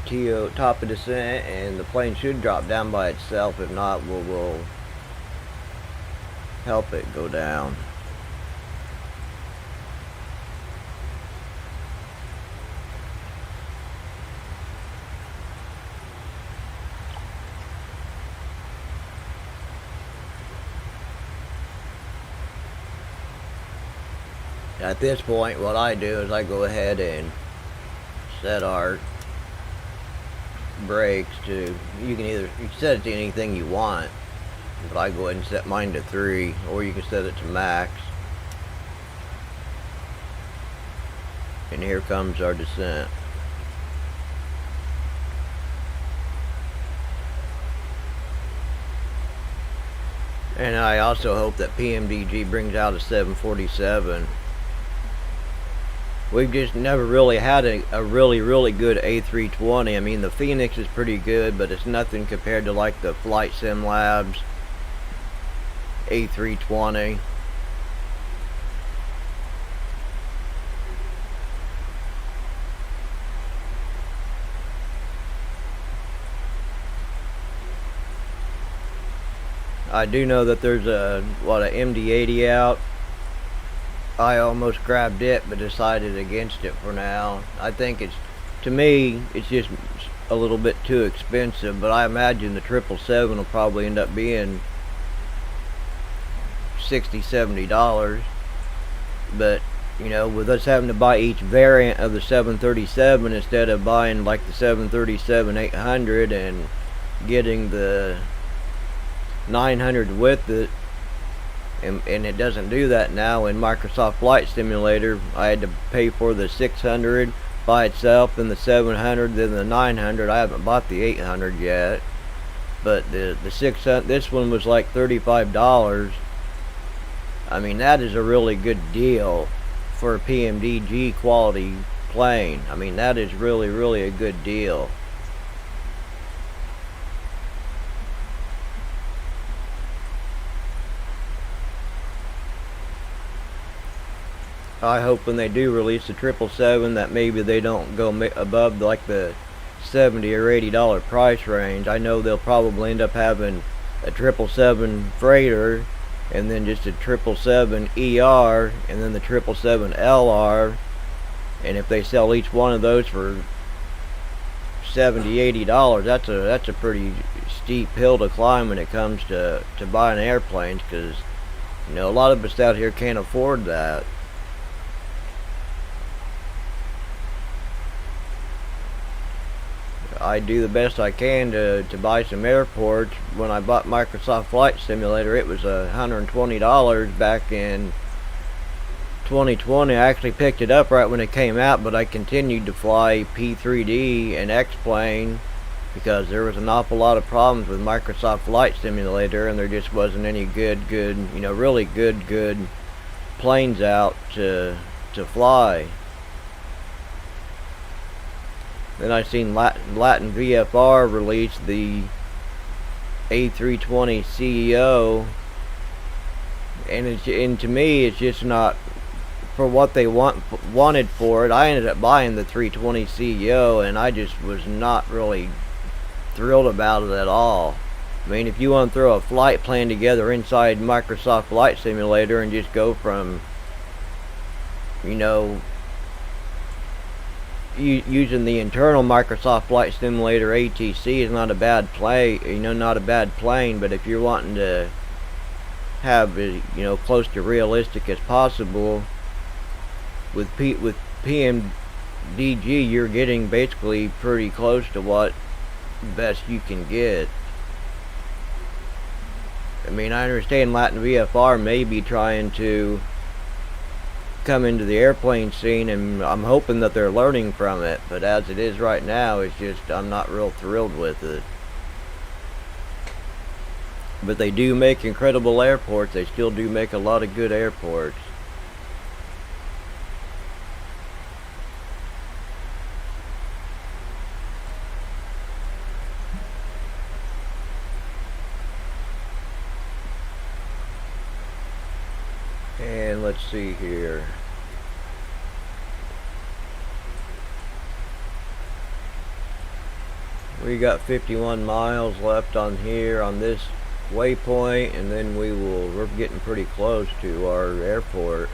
top of descent, and the plane should drop down by itself. If not, we'll help it go down. At this point, what I do is I go ahead and set our brakes to, you can set it to anything you want, but I go ahead and set mine to 3, or you can set it to max. And here comes our descent. And I also hope that pmdg brings out a 747. We've just never really had a really good A320. I mean, the Phoenix is pretty good, but it's nothing compared to like the Flight Sim Labs A320. I do know that there's a MD-80 out. I almost grabbed it, but decided against it for now. I think to me, it's just a little bit too expensive, but I imagine the 777 will probably end up being $60-70. But, you know, with us having to buy each variant of the 737 instead of buying like the 737-800 and getting the 900 with it, and it doesn't do that now in Microsoft Flight Simulator. I had to pay for the 600 by itself, then the 700, then the 900. I haven't bought the 800 yet, but the 600, this one was like $35. I mean, that is a really good deal for a PMDG quality plane. I mean, that is really a good deal. I hope when they do release the 777 that maybe they don't go above like the $70 or $80 price range. I know they'll probably end up having a 777 freighter, and then just a 777 ER, and then the 777 LR. And if they sell each one of those for $70-80, that's a pretty steep hill to climb when it comes to buying airplanes, because you know a lot of us out here can't afford that. I do the best I can to buy some airports. When I bought Microsoft Flight Simulator, it was $120 back in 2020. I actually picked it up right when it came out, but I continued to fly P3D and X-Plane because there was an awful lot of problems with Microsoft Flight Simulator, and there just wasn't any good, you know, really good planes out to fly. Then I seen Latin VFR release the A320 CEO, and to me it's just not for what they wanted for it. I ended up buying the 320 CEO, and I just was not really thrilled about it at all. I mean, if you want to throw a flight plan together inside Microsoft Flight Simulator and just go from, you know, using the internal Microsoft Flight Simulator ATC is not a bad not a bad plane. But if you're wanting to have it, you know, close to realistic as possible with PMDG, you're getting basically pretty close to what best you can get. I mean, I understand Latin VFR may be trying to come into the airplane scene, and I'm hoping that they're learning from it, but as it is right now, it's just I'm not real thrilled with it. But they do make incredible airports. They still do make a lot of good airports. And let's see here. We got 51 miles left on here on this waypoint, and then we're getting pretty close to our airport.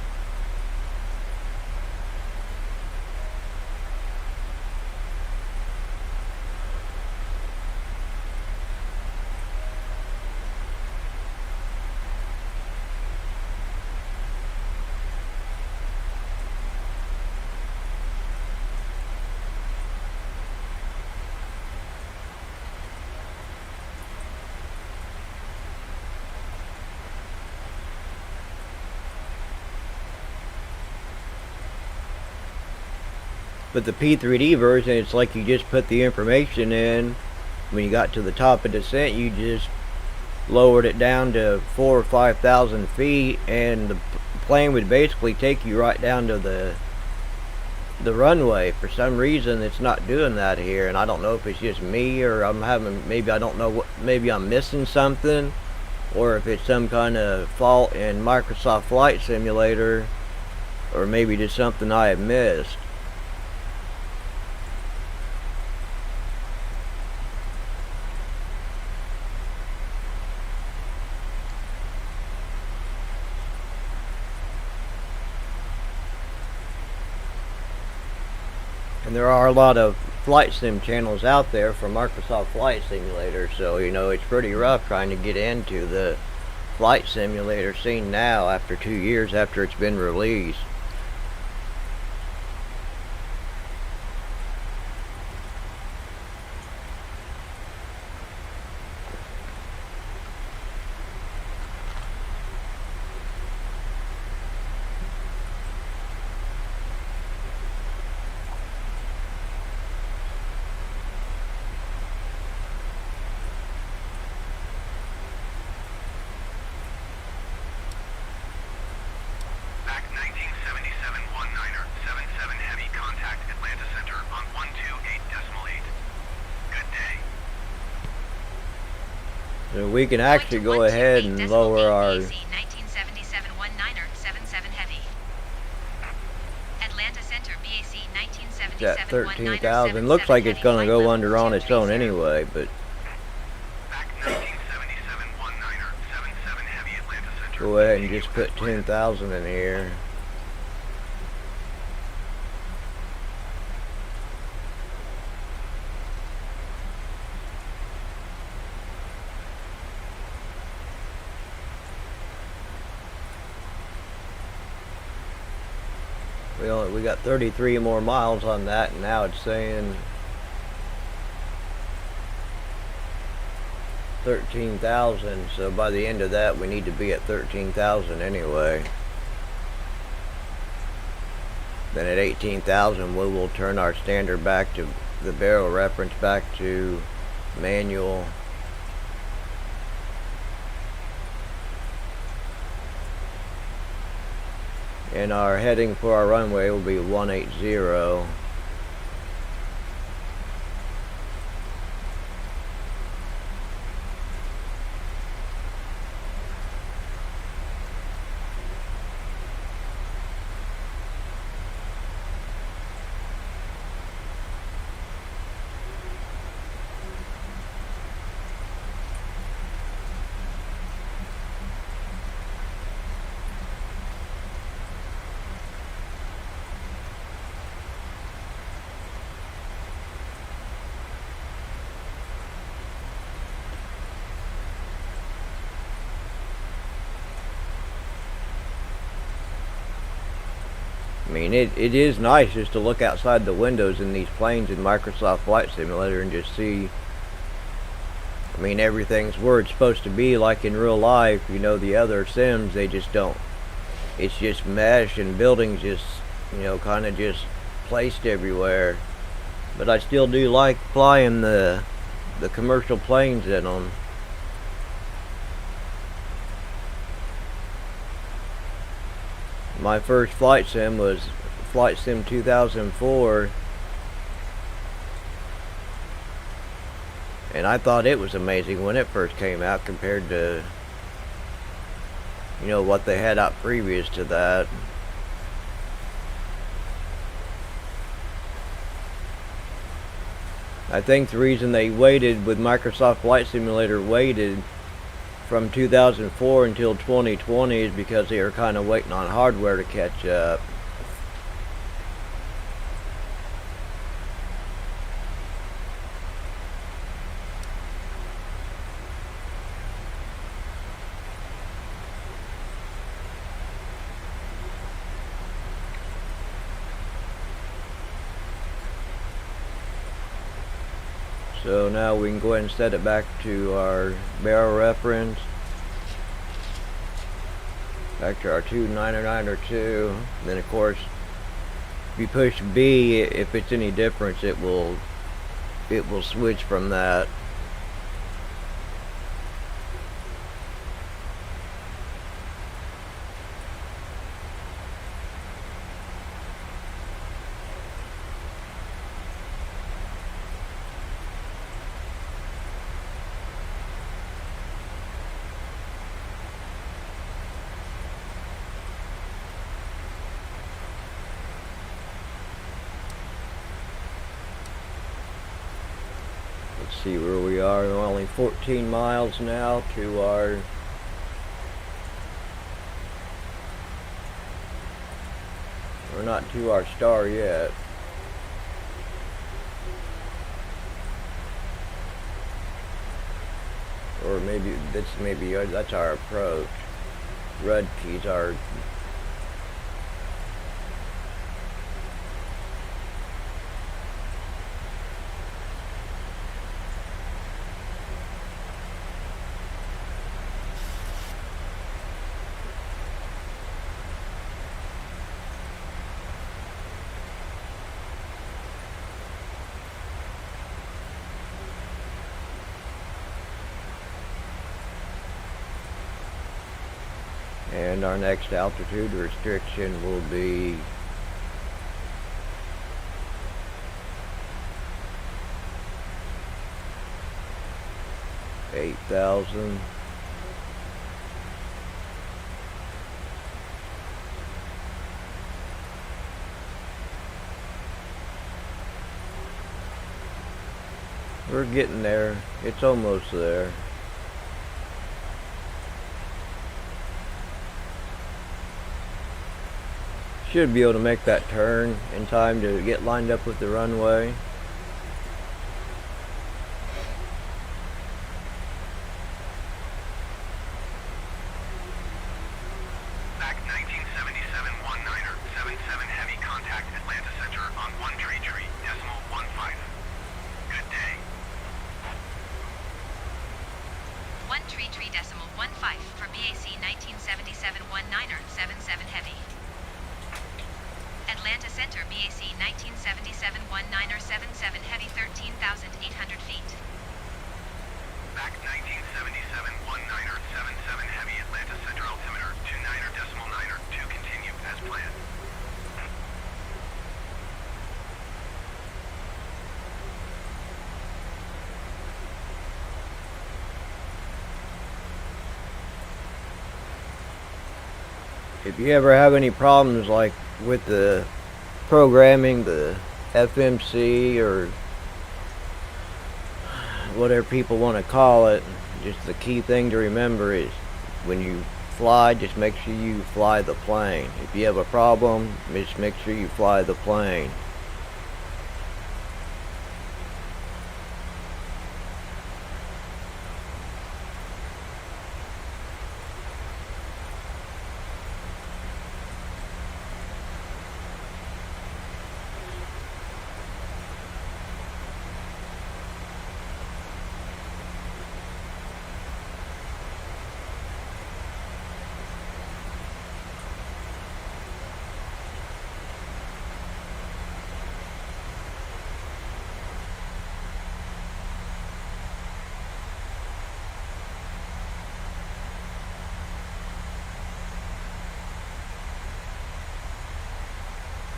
But the P3D version, it's like you just put the information in. When you got to the top of descent, you just lowered it down to 4,000 or 5,000 feet, and the plane would basically take you right down to the runway. For some reason, it's not doing that here, and I don't know if it's just me, or maybe I don't know what, maybe I'm missing something, or if it's some kind of fault in Microsoft Flight Simulator, or maybe just something I have missed. And there are a lot of flight sim channels out there for Microsoft Flight Simulator, so you know it's pretty rough trying to get into the flight simulator scene now after 2 years after it's been released. Back 1977 19er, 77 heavy, contact Atlanta Center on 128.8. Good day. So we can actually go ahead and lower our 1977 19er, 77 heavy. Atlanta Center BAC 1977 at 13,000. Looks like it's gonna go under on its own anyway, but Back 1977 19er, 77 heavy, Atlanta Center. go ahead and just put 10,000 in here. We got 33 more miles on that, and now it's saying 13,000. So by the end of that, we need to be at 13,000 anyway. Then at 18,000, we will turn our standard back to the barrel reference back to manual. And our heading for our runway will be 180. I mean, it is nice just to look outside the windows in these planes in Microsoft Flight Simulator and just see, I mean, everything's where it's supposed to be like in real life. You know, the other sims, they just don't. It's just mesh and buildings just, you know, kind of just placed everywhere. But I still do like flying the commercial planes in them. My first flight sim was Flight Sim 2004, and I thought it was amazing when it first came out compared to, you know, what they had out previous to that. I think the reason they waited with Microsoft Flight Simulator waited from 2004 until 2020 is because they were kind of waiting on hardware to catch up. So now we can go ahead and set it back to our barrel reference. Back to our 2992. Then of course If you push B, if it's any difference, it will switch from that. Let's see where we are. We're only 14 miles now to our we're not to our star yet. Or maybe that's our approach. Red key's our and our next altitude restriction will be 8,000. We're getting there. It's almost there. Should be able to make that turn in time to get lined up with the runway. Back 1977-19er, 77 heavy contact Atlanta Center on 133.15. Good day. 133.15 for BAC 1977-19er, 77 heavy. Atlanta Center BAC 1977-19er, 77 heavy, 13,800 feet. Back 1977-19er, 77 heavy Atlanta Center altimeter 29er.9er to continue as planned. If you ever have any problems like with the programming, the FMC or whatever people want to call it, just the key thing to remember is when you fly, just make sure you fly the plane. If you have a problem, just make sure you fly the plane.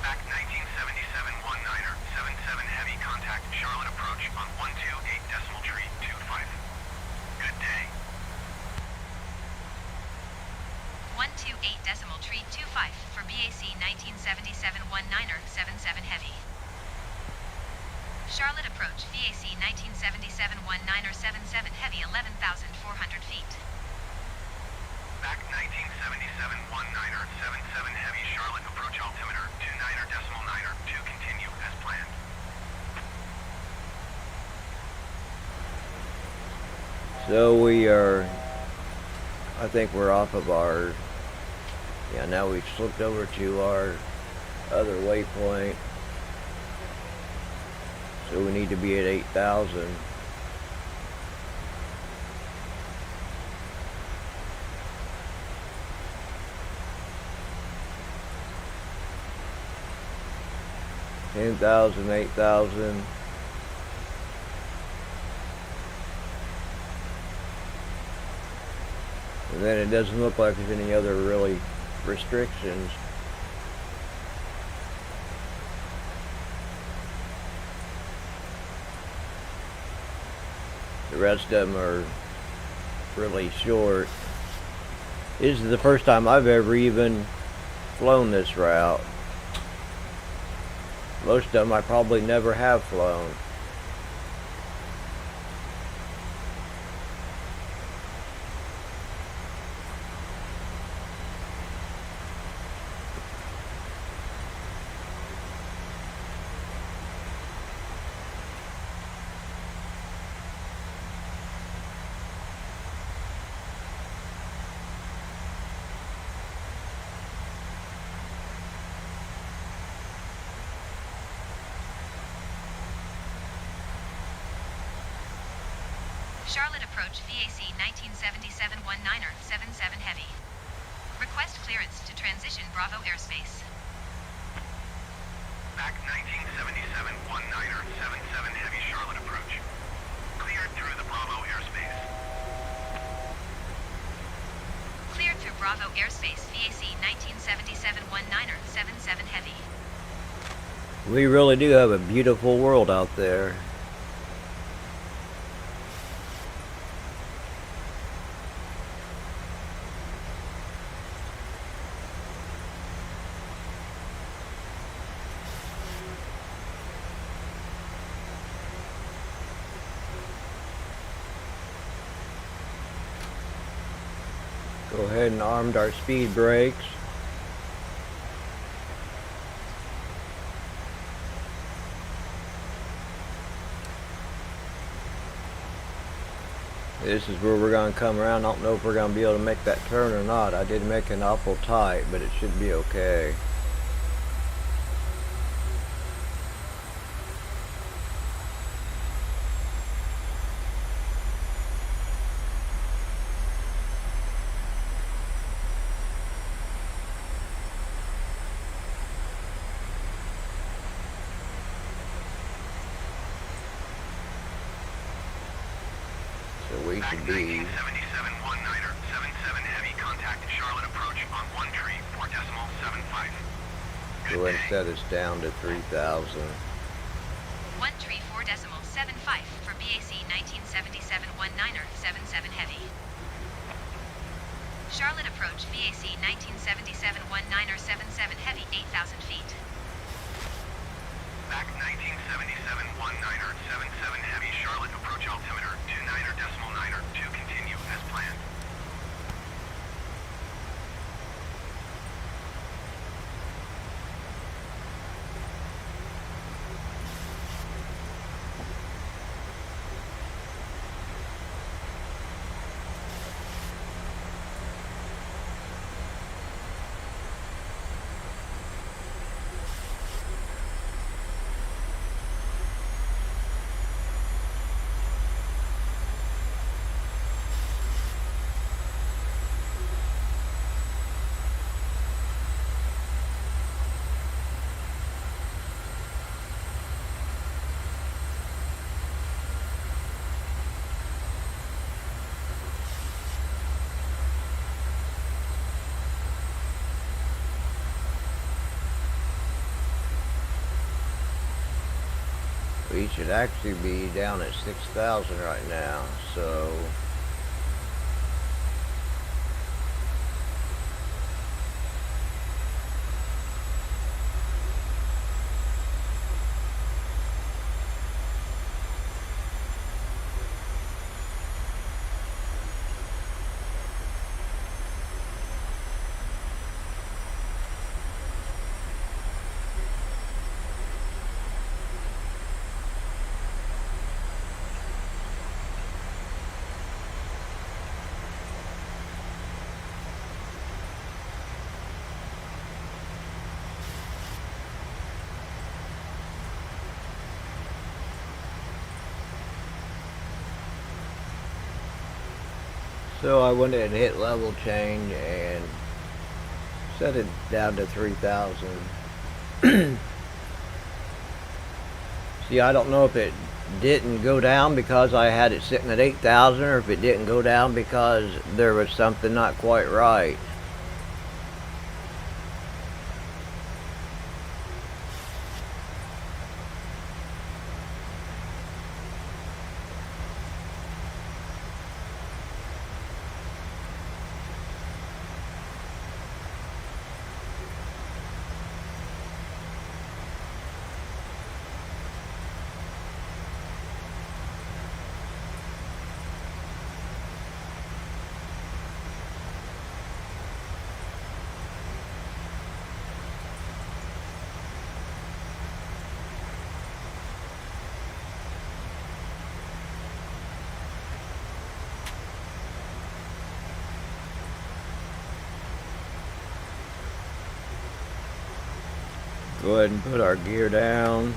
Back 1977-19er, 77 heavy contact Charlotte approach on 128.25. Good day. 128.25 for BAC 1977-19er, 77 heavy. Charlotte approach BAC 1977-19er, 77 heavy, 11,400 feet. Back 1977-19er, 77 heavy Charlotte approach altimeter 29er.9er to continue as planned. So we are, I think we're off of our, yeah, now we've slipped over to our other waypoint. So we need to be at 8,000. 10,000, 8,000. And then it doesn't look like there's any other really restrictions. The rest of them are really short. This is the first time I've ever even flown this route. Most of them I probably never have flown. Charlotte approach VAC 1977-19er 77 heavy. Request clearance to transition Bravo airspace. Back 1977-19er 77 heavy Charlotte approach. Cleared through the Bravo airspace. Cleared through Bravo airspace VAC 1977-19er 77 heavy. We really do have a beautiful world out there. Go ahead and armed our speed brakes. This is where we're going to come around. I don't know if we're going to be able to make that turn or not. I did make it awful tight, but it should be okay. So we Back should be 1977-19er 77 heavy contact Charlotte approach on 13.75. go ahead and set us down to 3,000. 134.75 for BAC 1977-19er 77 heavy. Charlotte approach VAC 1977-19er 77 heavy 8,000 feet. Back 1977-19er 77 heavy Charlotte approach altimeter 29er.9er to continue as planned. We should actually be down at 6,000 right now, so I went ahead and hit level change and set it down to 3,000. See, I don't know if it didn't go down because I had it sitting at 8,000 or if it didn't go down because there was something not quite right. Go ahead and put our gear down.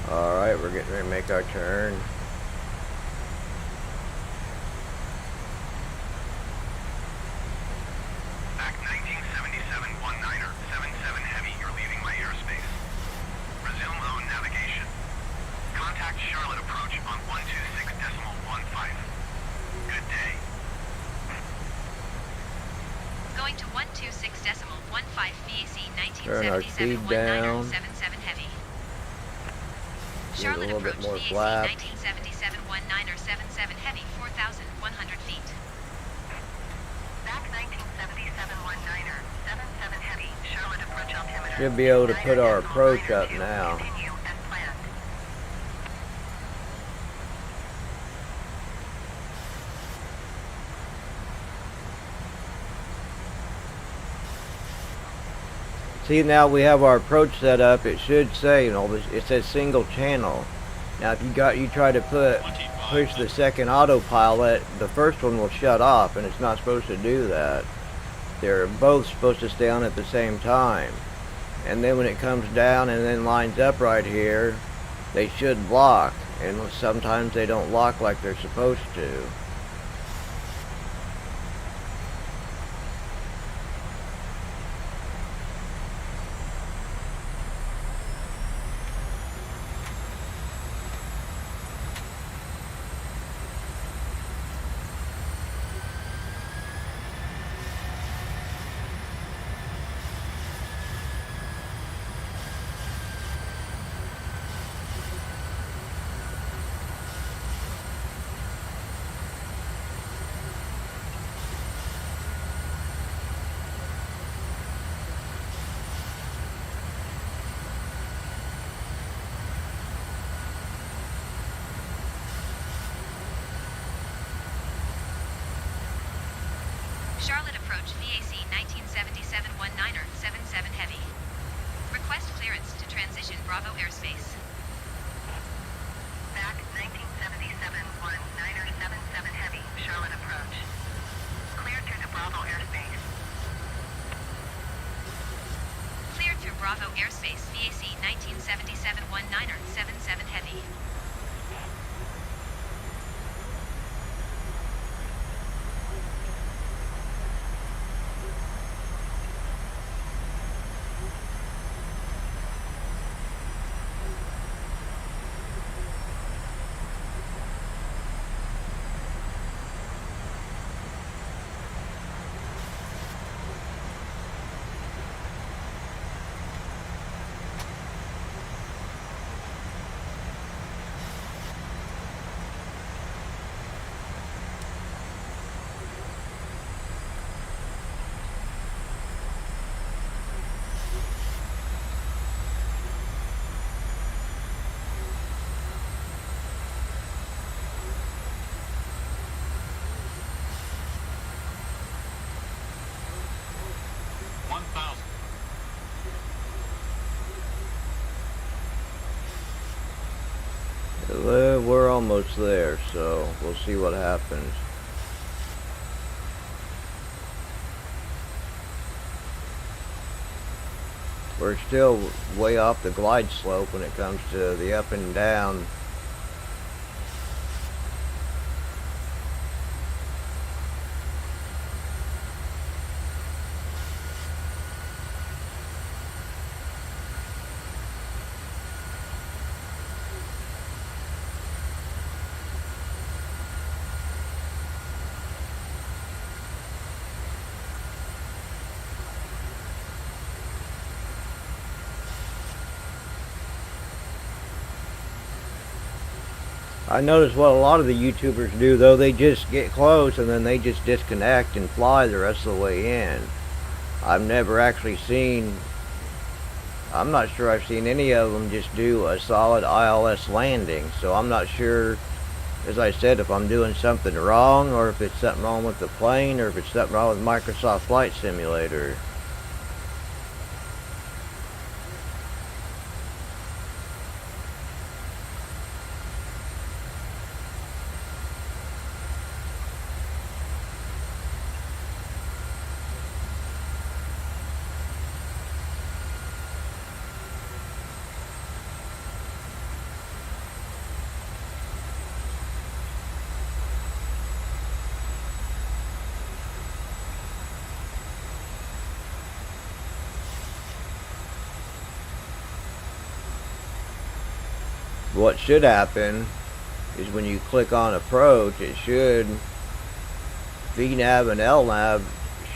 Alright, we're getting ready to make our turn. Back 1977, 19er, 77 heavy, you're leaving my airspace. Resume own navigation. Contact Charlotte approach on 126.15. Good day. Going to 126.15 VAC Turn our 1977 speed down. 1977 heavy. Give it a Charlotte little bit approach more VAC flap. 1977 19er 77 heavy 4,100 feet. Back 1977 19er, 77 heavy, Charlotte approach altimeter. Should be able to put our 9 approach decimal up 902. now. Continue as planned. See, now we have our approach set up. It should say, it says single channel. Now if you try to push the second autopilot, the first one will shut off, and it's not supposed to do that. They're both supposed to stay on at the same time. And then when it comes down and then lines up right here, they should lock. And sometimes they don't lock like they're supposed to. Charlotte approach VAC 1977 19er 77 heavy. Request clearance to transition Bravo airspace. Back 1977 19er 77 heavy, Charlotte approach. Clear through the Bravo airspace. Clear through Bravo airspace VAC 1977 19er 77 heavy. We're almost there, so we'll see what happens. We're still way off the glide slope when it comes to the up and down. I notice what a lot of the YouTubers do, though. They just get close and then they just disconnect and fly the rest of the way in. I've never actually seen, I'm not sure I've seen any of them just do a solid ILS landing. So I'm not sure, as I said, if I'm doing something wrong, or if it's something wrong with the plane, or if it's something wrong with Microsoft Flight Simulator. What should happen is when you click on approach, it should, VNAV and LNAV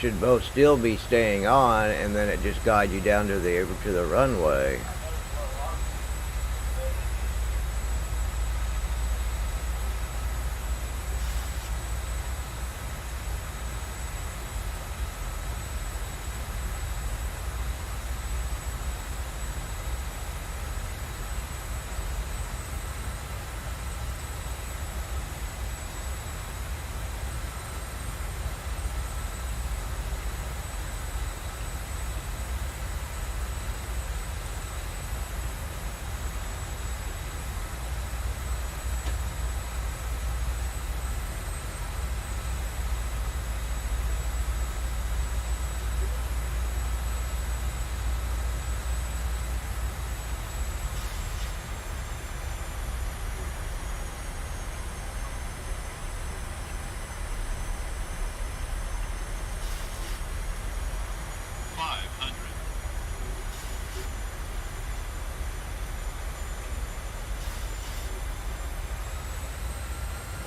should both still be staying on, and then it just guides you down to the runway.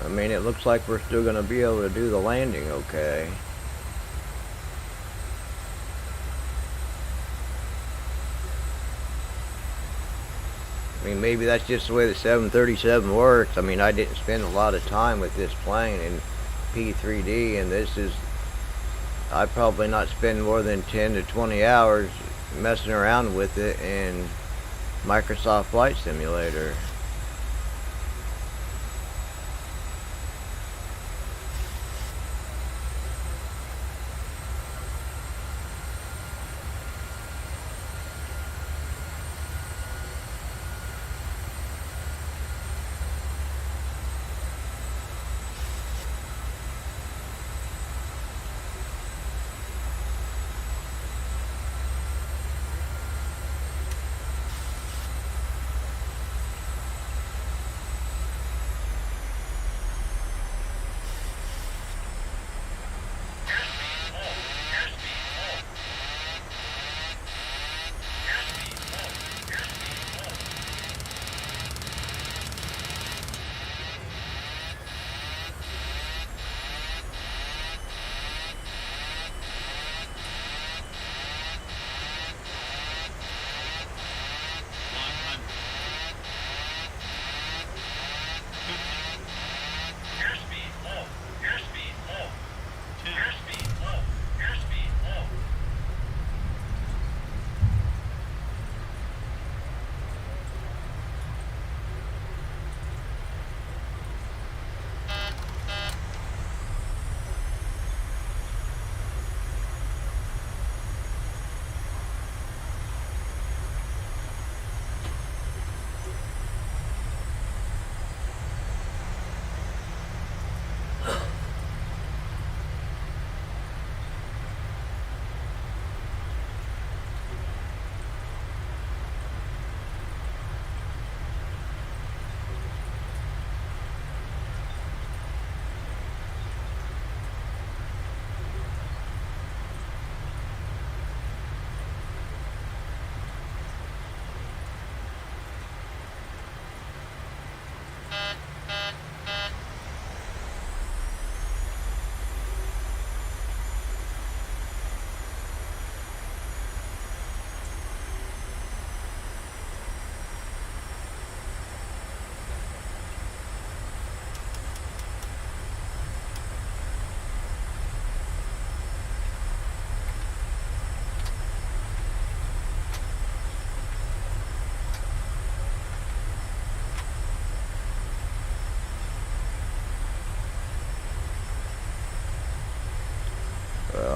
I mean, it looks like we're still going to be able to do the landing okay. I mean, maybe that's just the way the 737 works. I mean, I didn't spend a lot of time with this plane in P3D, and this is, I probably not spend more than 10 to 20 hours messing around with it in Microsoft Flight Simulator.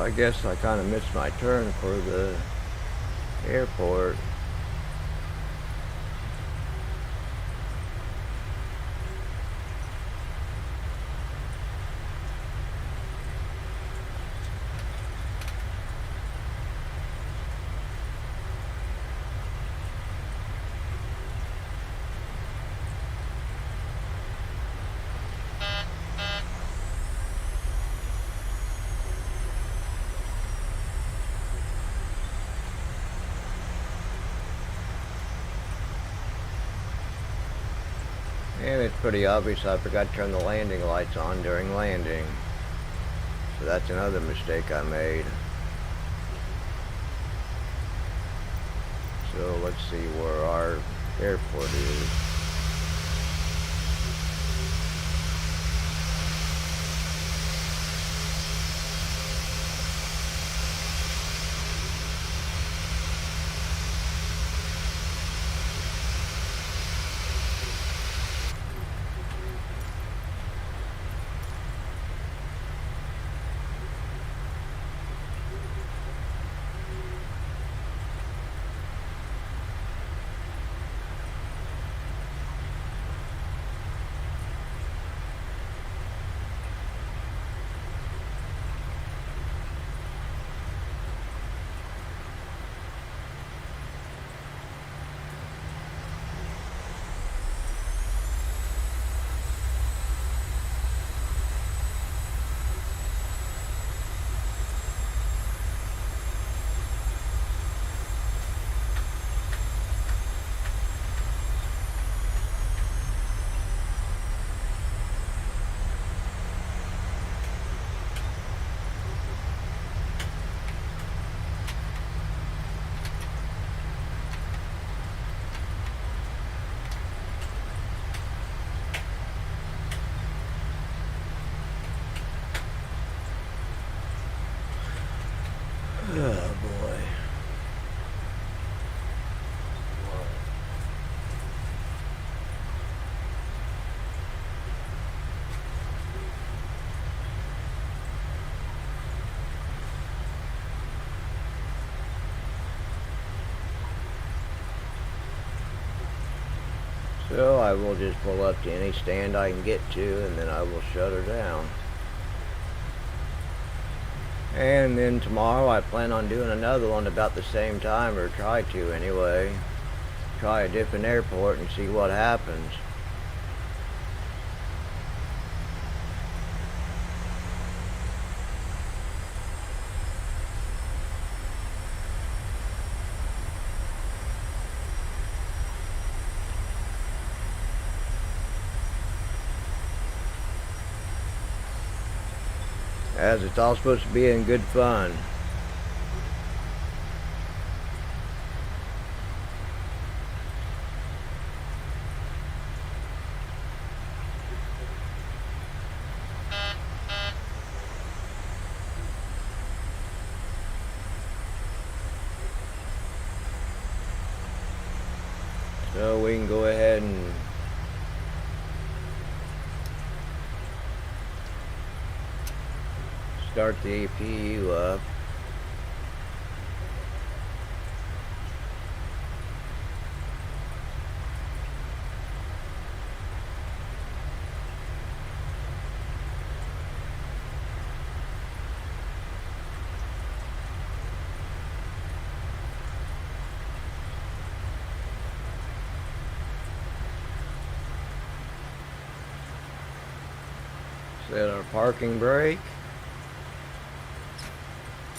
I guess I kind of missed my turn for the airport. And it's pretty obvious I forgot to turn the landing lights on during landing. So that's another mistake I made. So let's see where our airport is. Oh boy. So I will just pull up to any stand I can get to, and then I will shut her down. And then tomorrow I plan on doing another one about the same time, or try to anyway. Try a different airport and see what happens. As it's all supposed to be in good fun. So we can go ahead and start the APU up. Set our parking brake.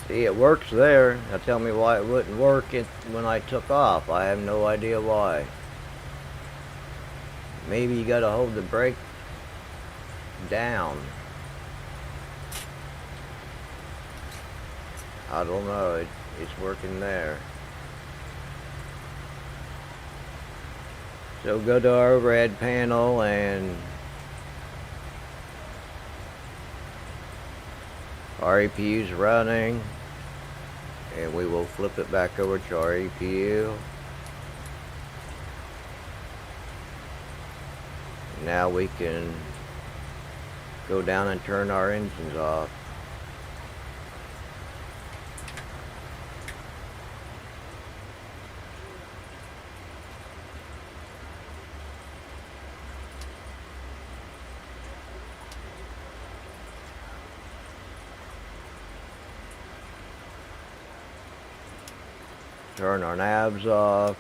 See, it works there. Now tell me why it wouldn't work when I took off. I have no idea why. Maybe you gotta hold the brake down. I don't know. It's working there. So go to our overhead panel and our APU's running, and we will flip it back over to our APU. Now we can go down and turn our engines off. turn our navs off.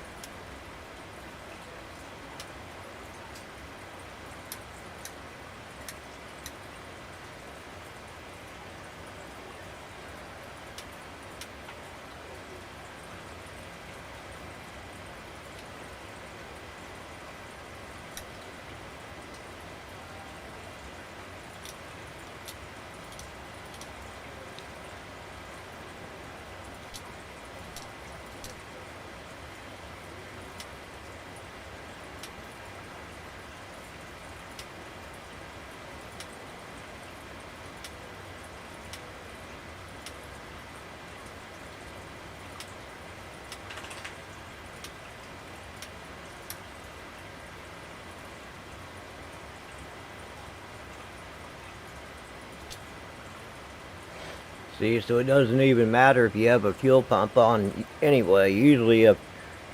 See, so it doesn't even matter if you have a fuel pump on anyway. Usually you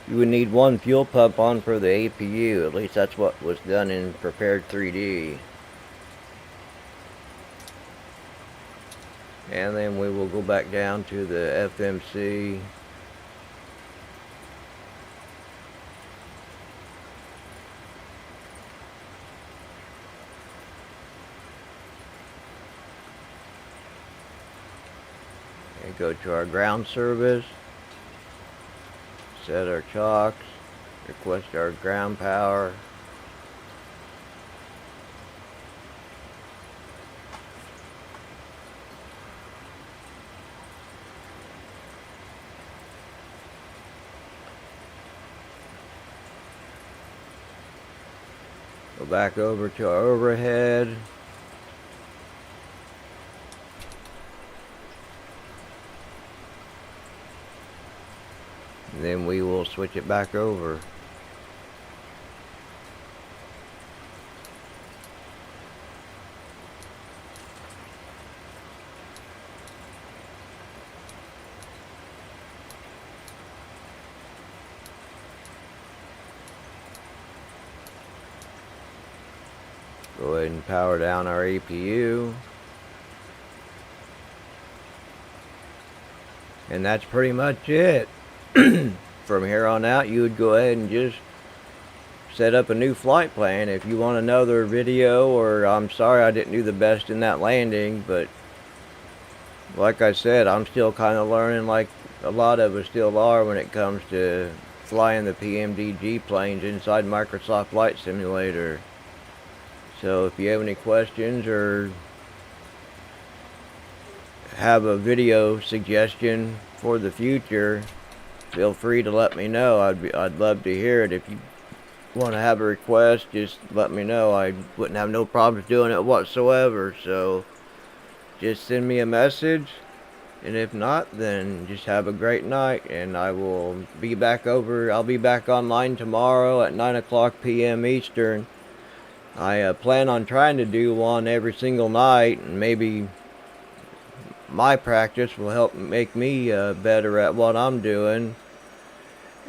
would need one fuel pump on for the APU. At least that's what was done in Prepared 3D. And then we will go back down to the FMC. And go to our ground service. Set our chocks. Request our ground power. Go back over to our overhead. And then we will switch it back over. Go ahead and power down our APU. And that's pretty much it. From here on out, you would go ahead and just set up a new flight plan. If you want another video, or I'm sorry I didn't do the best in that landing, but like I said, I'm still kind of learning, like a lot of us still are, when it comes to flying the pmdg planes inside Microsoft Flight Simulator. So if you have any questions or have a video suggestion for the future, feel free to let me know. I'd love to hear it. If you want to have a request, just let me know. I wouldn't have no problems doing it whatsoever. So just send me a message, and if not, then just have a great night, and I'll be back online tomorrow at 9 p.m. Eastern. I plan on trying to do one every single night, and maybe my practice will help make me better at what I'm doing.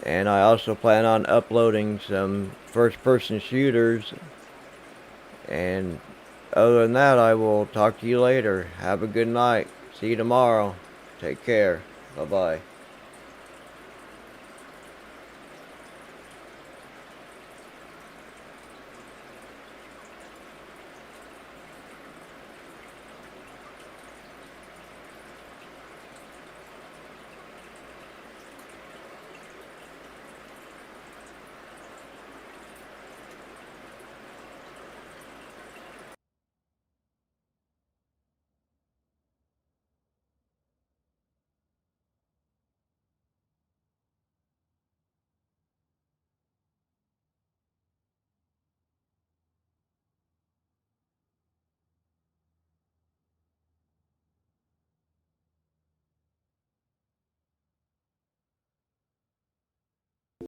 And I also plan on uploading some first-person shooters. And other than that, I will talk to you later. Have a good night. See you tomorrow. Take care. Bye-bye.